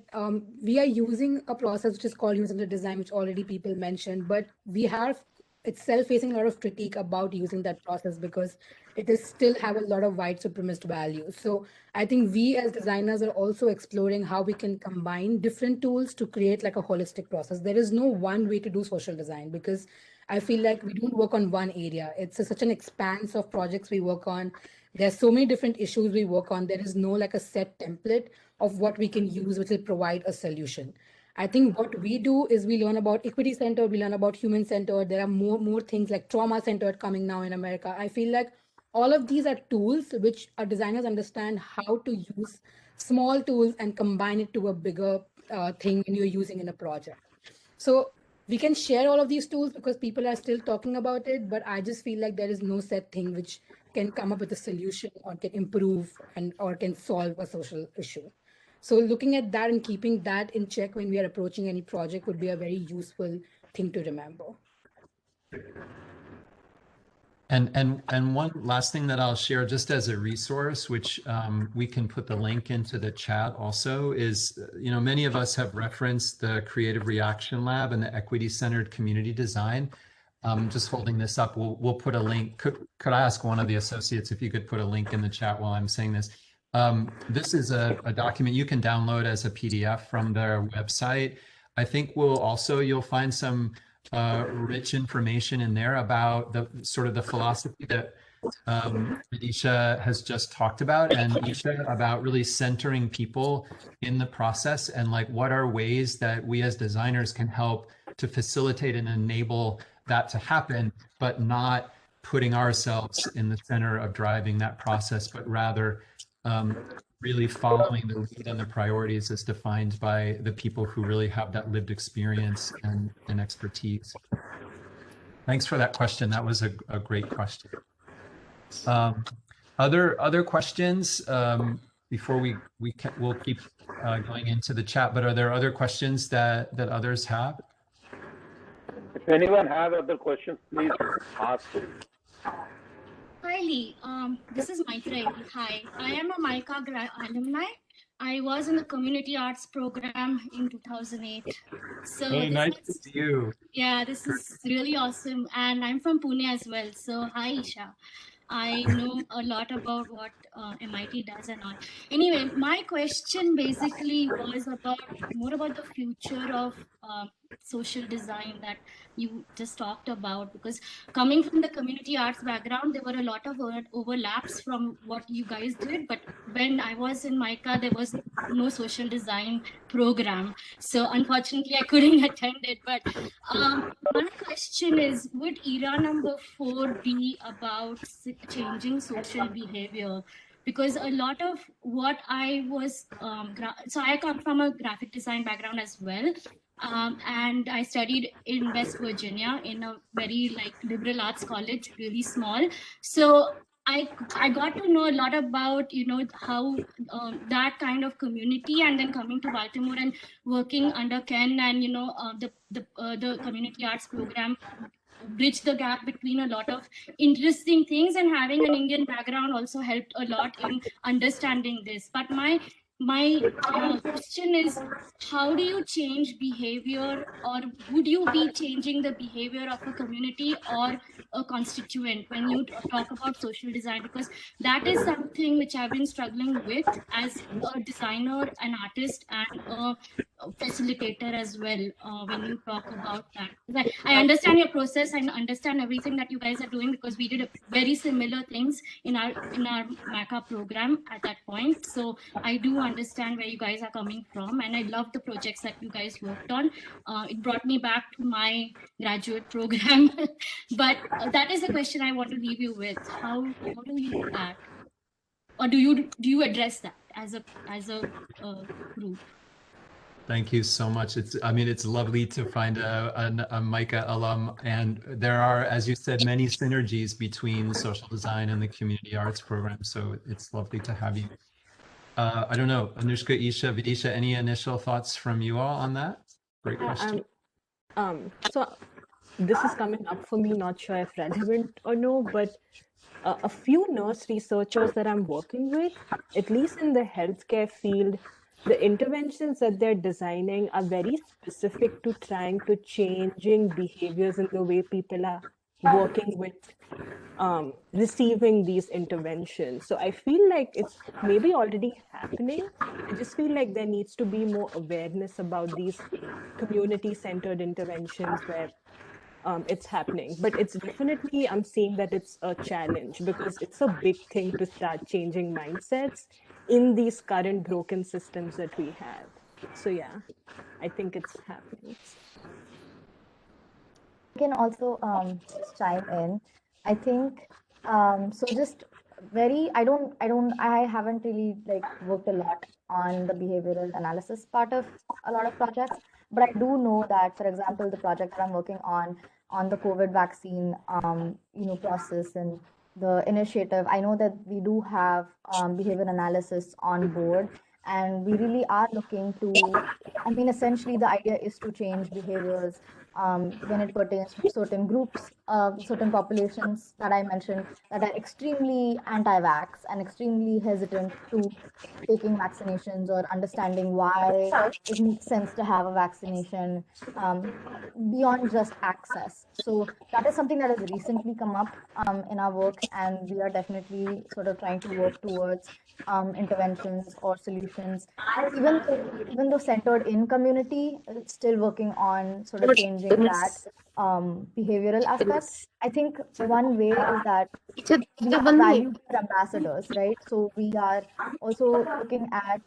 we are using a process which is called human-centered design, which already people mentioned, but we have itself facing a lot of critique about using that process because it is still have a lot of white supremacist values. So I think we as designers are also exploring how we can combine different tools to create like a holistic process. There is no one way to do social design because I feel like we don't work on one area. It's such an expanse of projects we work on. There's so many different issues we work on. There is no like a set template of what we can use, which will provide a solution. I think what we do is we learn about equity-centered, we learn about human-centered. There are more things like trauma-centered coming now in America. I feel like all of these are tools which our designers understand how to use small tools and combine it to a bigger thing when you're using in a project. So we can share all of these tools because people are still talking about it, but I just feel like there is no set thing which can come up with a solution or can improve or can solve a social issue. So looking at that and keeping that in check when we are approaching any project would be a very useful thing to remember. And one last thing that I'll share just as a resource, which we can put the link into the chat also, is, many of us have referenced the Creative Reaction Lab and the Equity-Centered Community Design. just holding this up. We'll put a link. Could I ask one of the associates if you could put a link in the chat while I'm saying this? This is a document you can download as a PDF from their website. I think you'll find some rich information in there about the sort of the philosophy that Vidisha has just talked about, and Isha about really centering people in the process, and like what are ways that we as designers can help to facilitate and enable that to happen, but not putting ourselves in the center of driving that process, but rather really following the lead and the priorities as defined by the people who really have that lived experience and expertise. Thanks for that question. That was a great question. Other questions before we'll keep going into the chat, but are there other questions that others have? If anyone has other questions, please ask. Hi, Lee. This is Maitreyi. Hi, I am a MICA alumni. I was in the community arts program in 2008. So hey, nice to see you. Yeah, this is really awesome. And I'm from Pune as well. So hi, Isha. I know a lot about what MIT does and all. Anyway, my question basically was more about the future of social design that you just talked about, because coming from the community arts background, there were a lot of overlaps from what you guys did. But when I was in MICA, there was no social design program. So unfortunately, I couldn't attend it. But my question is, would era number 4 be about changing social behavior? Because a lot of what I was, so I come from a graphic design background as well. And I studied in West Virginia in a very liberal arts college, really small. So I got to know a lot about, how that kind of community, and then coming to Baltimore and working under Ken and, the community arts program, bridge the gap between a lot of interesting things, and having an Indian background also helped a lot in understanding this. But my question is, how do you change behavior, or would you be changing the behavior of a community or a constituent when you talk about social design? Because that is something which I've been struggling with as a designer, an artist, and a facilitator as well, when you talk about that. I understand your process and understand everything that you guys are doing, because we did very similar things in our MACA program at that point. So I do understand where you guys are coming from, and I love the projects that you guys worked on. It brought me back to my graduate program. But that is the question I want to leave you with. How do you do that, or do you address that as a group? Thank you so much. It's lovely to find a MICA alum, and there are, as you said, many synergies between social design and the community arts program. So it's lovely to have you. I don't know, Anushka, Isha, Vidisha, any initial thoughts from you all on that? Great question. So this is coming up for me, not sure if relevant or no, but a few nurse researchers that I'm working with, at least in the healthcare field, the interventions that they're designing are very specific to trying to changing behaviors in the way people are working with receiving these interventions. So I feel like it's maybe already happening. I just feel like there needs to be more awareness about these community-centered interventions where it's happening. But it's definitely, I'm seeing that it's a challenge, because it's a big thing to start changing mindsets in these current broken systems that we have. So yeah, I think it's happening. I can also just chime in. I think so. Just very. I haven't really worked a lot on the behavioral analysis part of a lot of projects, but I do know that, for example, the project that I'm working on the COVID vaccine, process and the initiative, I know that we do have behavior analysis on board, and we really are looking to, essentially the idea is to change behaviors when it pertains to certain groups, certain populations that I mentioned that are extremely anti-vax and extremely hesitant to taking vaccinations or understanding why it makes sense to have a vaccination beyond just access. So that is something that has recently come up in our work, and we are definitely sort of trying to work towards interventions or solutions. Even though centered in community, it's still working on sort of changing that behavioral aspect. I think one way is that we are value ambassadors, right? So we are also looking at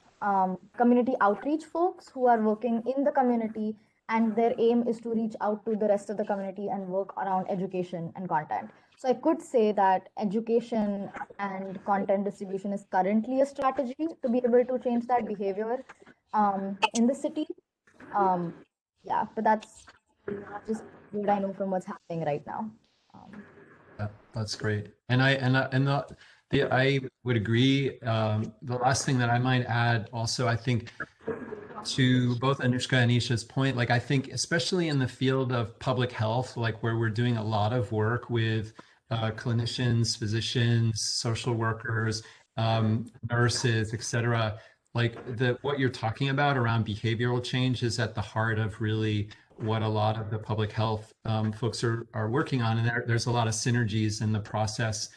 community outreach folks who are working in the community, and their aim is to reach out to the rest of the community and work around education and content. So I could say that education and content distribution is currently a strategy to be able to change that behavior in the city. Yeah, but that's just what I know from what's happening right now. That's great. And I would agree. The last thing that I might add also, I think, to both Anushka and Isha's point, like I think especially in the field of public health, like where we're doing a lot of work with clinicians, physicians, social workers, nurses, etc. Like what you're talking about around behavioral change is at the heart of really what a lot of the public health folks are working on, and there's a lot of synergies in the process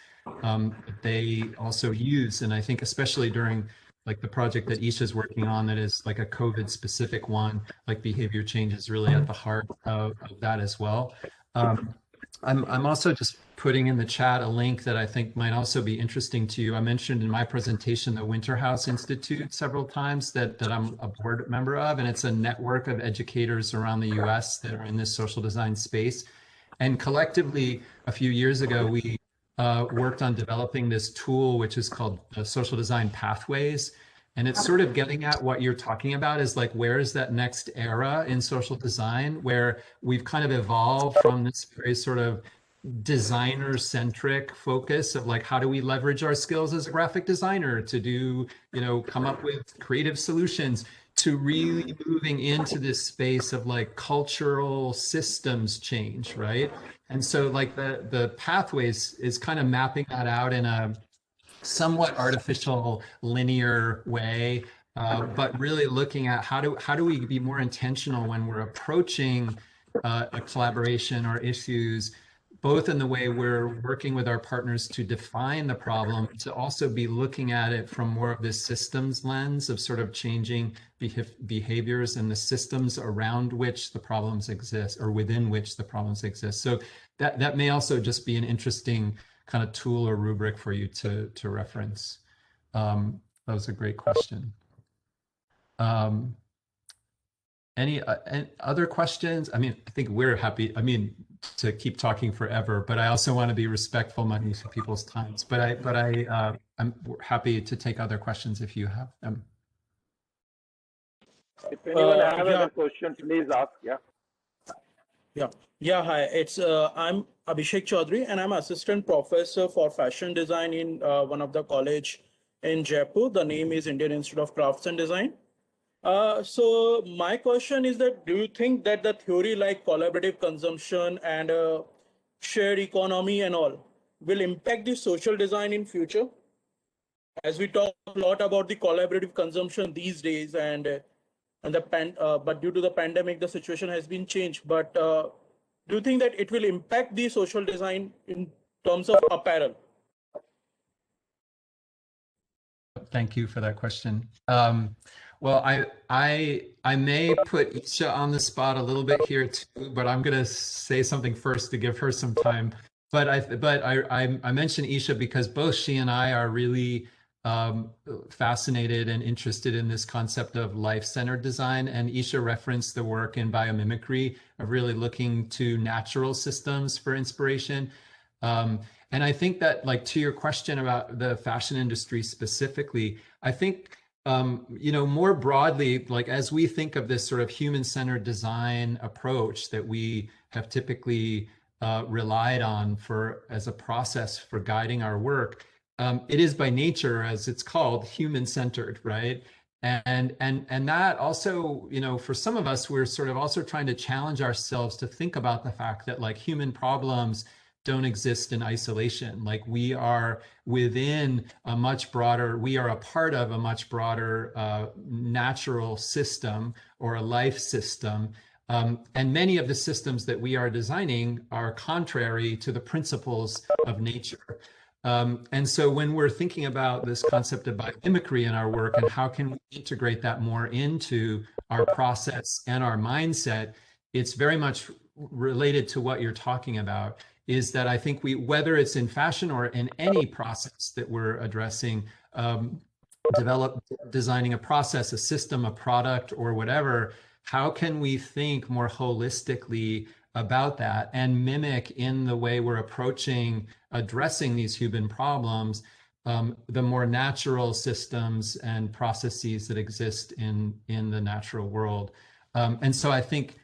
that they also use. And I think especially during like the project that Isha's working on, that is like a COVID specific one, like behavior change is really at the heart of that as well. I'm also just putting in the chat a link that I think might also be interesting to you. I mentioned in my presentation the Winterhouse Institute several times that I'm a board member of, and it's a network of educators around the US that are in this social design space. And collectively, a few years ago, we worked on developing this tool, which is called Social Design Pathways. And it's sort of getting at what you're talking about, is like, where is that next era in social design where we've kind of evolved from this very sort of designer-centric focus of like, how do we leverage our skills as a graphic designer to do, come up with creative solutions, to really moving into this space of like cultural systems change, right? And so like the pathways is kind of mapping that out in a somewhat artificial linear way, but really looking at how do we be more intentional when we're approaching a collaboration or issues, both in the way we're working with our partners to define the problem, to also be looking at it from more of this systems lens of sort of changing behaviors and the systems around which the problems exist, or within which the problems exist. So that may also just be an interesting kind of tool or rubric for you to reference. That was a great question. Any other questions? I mean, I think we're happy, to keep talking forever, but I also want to be respectful, Manish, of people's times. But I'm happy to take other questions if you have them. If anyone has other questions, please ask. Yeah. Hi. It's I'm Abhishek Chaudhary, and I'm assistant professor for fashion design in one of the college in Jaipur. The name is Indian Institute of Crafts and Design. So my question is that, do you think that the theory like collaborative consumption and shared economy and all will impact the social design in future? As we talk a lot about the collaborative consumption these days, but due to the pandemic, the situation has been changed. But do you think that it will impact the social design in terms of apparel? Thank you for that question. Well, I may put Isha on the spot a little bit here too, but I'm going to say something first to give her some time. But I mentioned Isha because both she and I are really fascinated and interested in this concept of life-centered design. And Isha referenced the work in biomimicry of really looking to natural systems for inspiration. And I think that, like, to your question about the fashion industry specifically, I think, more broadly, like as we think of this sort of human-centered design approach that we have typically relied on as a process for guiding our work, it is by nature, as it's called, human-centered, right? And that also, you know, for some of us, we're sort of also trying to challenge ourselves to think about the fact that like human problems don't exist in isolation. Like we are within a much broader, we are a part of a much broader natural system or a life system. And many of the systems that we are designing are contrary to the principles of nature. And so when we're thinking about this concept of biomimicry in our work and how can we integrate that more into our process and our mindset, it's very much related to what you're talking about, is that I think we, whether it's in fashion or in any process that we're addressing, designing a process, a system, a product, or whatever, how can we think more holistically about that and mimic in the way we're approaching addressing these human problems, the more natural systems and processes that exist in the natural world. And so I think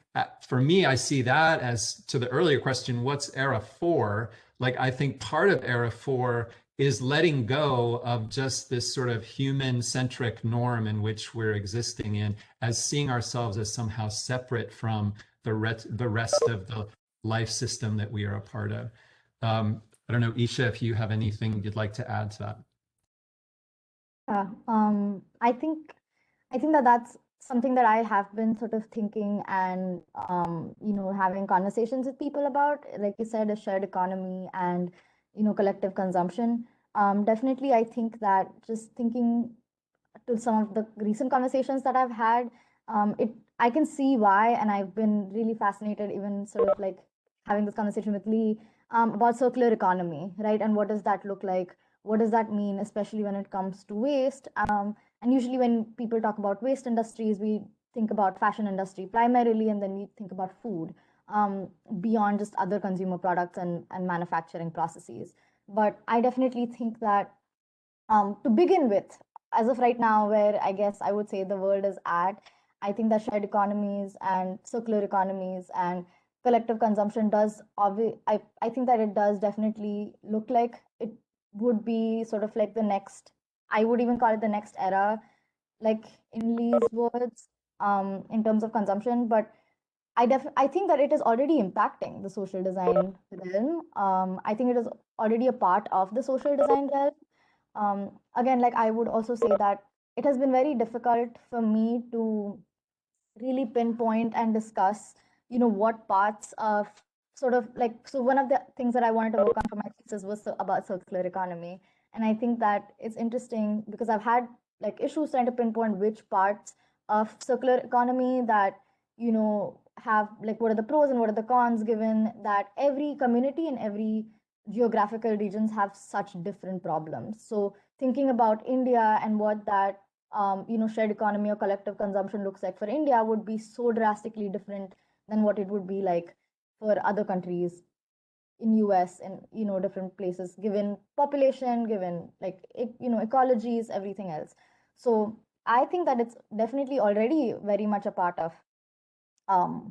for me, I see that as, to the earlier question, what's Era 4? Like, I think part of Era 4 is letting go of just this sort of human-centric norm in which we're existing in, as seeing ourselves as somehow separate from the rest of the life system that we are a part of. I don't know, Isha, if you have anything you'd like to add to that. Yeah, I think that that's something that I have been sort of thinking and having conversations with people about. Like you said, a shared economy and collective consumption. Definitely, I think that just thinking to some of the recent conversations that I've had, I can see why, and I've been really fascinated, even sort of like having this conversation with Lee about circular economy, right? And what does that look like? What does that mean, especially when it comes to waste? And usually when people talk about waste industries, we think about fashion industry primarily, and then we think about food beyond just other consumer products and manufacturing processes. But I definitely think that to begin with, as of right now, where I guess I would say the world is at, I think that shared economies and circular economies and collective consumption does, I think that it does definitely look like it would be sort of like the next, I would even call it the next era, like in Lee's words, in terms of consumption. But I think that it is already impacting the social design realm. I think it is already a part of the social design realm. Again, like I would also say that it has been very difficult for me to really pinpoint and discuss, what parts of sort of like, so one of the things that I wanted to work on for my thesis was about circular economy. And I think that it's interesting because I've had like issues trying to pinpoint which parts of circular economy that, have like, what are the pros and what are the cons, given that every community and every geographical regions have such different problems. So thinking about India and what that shared economy or collective consumption looks like for India would be so drastically different than what it would be like for other countries in US and different places, given population, given like ecologies, everything else. So I think that it's definitely already very much a part of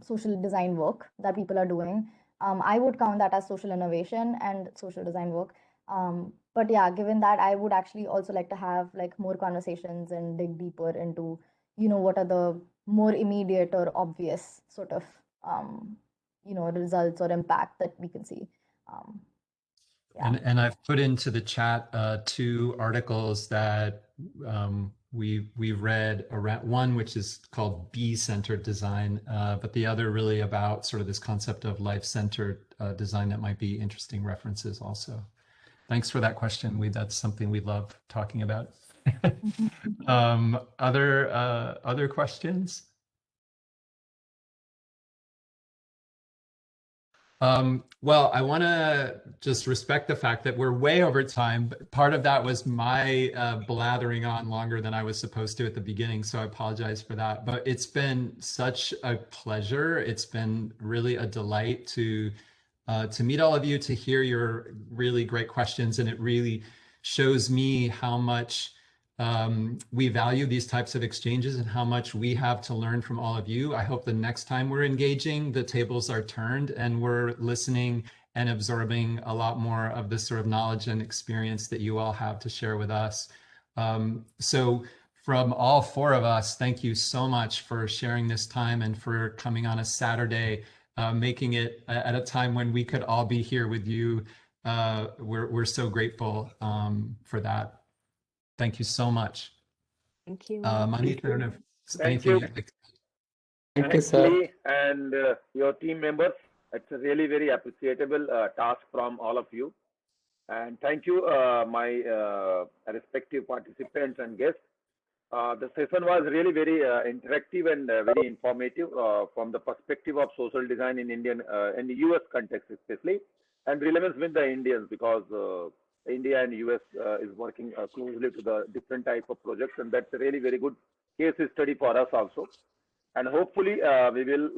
social design work that people are doing. I would count that as social innovation and social design work. But yeah, given that, I would actually also like to have like more conversations and dig deeper into, what are the more immediate or obvious sort of, results or impact that we can see. Yeah. And I've put into the chat 2 articles that we read around, one which is called Bee-centered design, but the other really about sort of this concept of life-centered design that might be interesting references also. Thanks for that question. That's something we love talking about. Other questions? Well, I want to just respect the fact that we're way over time. Part of that was my blathering on longer than I was supposed to at the beginning, so I apologize for that. But it's been such a pleasure. It's been really a delight to meet all of you, to hear your really great questions, and it really shows me how much we value these types of exchanges and how much we have to learn from all of you. I hope the next time we're engaging, the tables are turned and we're listening and absorbing a lot more of the sort of knowledge and experience that you all have to share with us. So from all four of us, thank you so much for sharing this time and for coming on a Saturday, making it at a time when we could all be here with you. We're so grateful for that. Thank you so much. Thank you. Manish, I don't know if Thank you. Thank you, sir. Lee and your team members. It's a really very appreciable task from all of you. And thank you, my respective participants and guests. The session was really very interactive and very informative from the perspective of social design in Indian in the US context especially, and relevance with the Indians, because India and US is working closely to the different type of projects, and that's a really very good case study for us also. And hopefully we will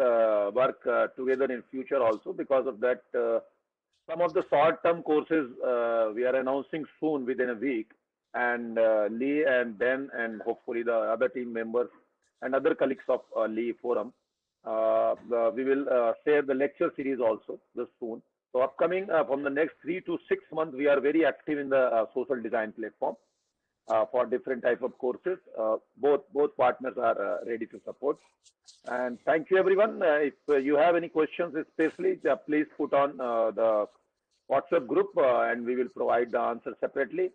work together in future also. Because of that, some of the short-term courses we are announcing soon within a week, and Lee and Ben and hopefully the other team members and other colleagues of Lee Forum, we will share the lecture series also this soon. So upcoming from the next 3 to 6 months, we are very active in the social design platform for different type of courses. Both partners are ready to support. And thank you, everyone. If you have any questions, especially, please put on the WhatsApp group and we will provide the answer separately.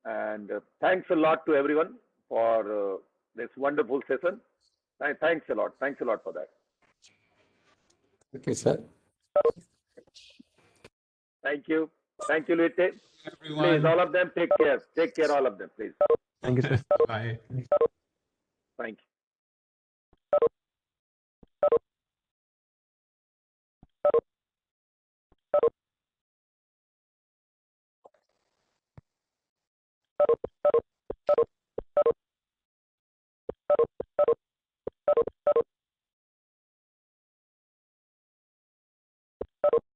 And thanks a lot to everyone for this wonderful session. Thanks a lot. Thanks a lot for that. Thank you, sir. Thank you. Thank you, Luite. everyone. Please, all of them, take care. Take care, all of them, please. Thank you, sir. Bye. Thank you.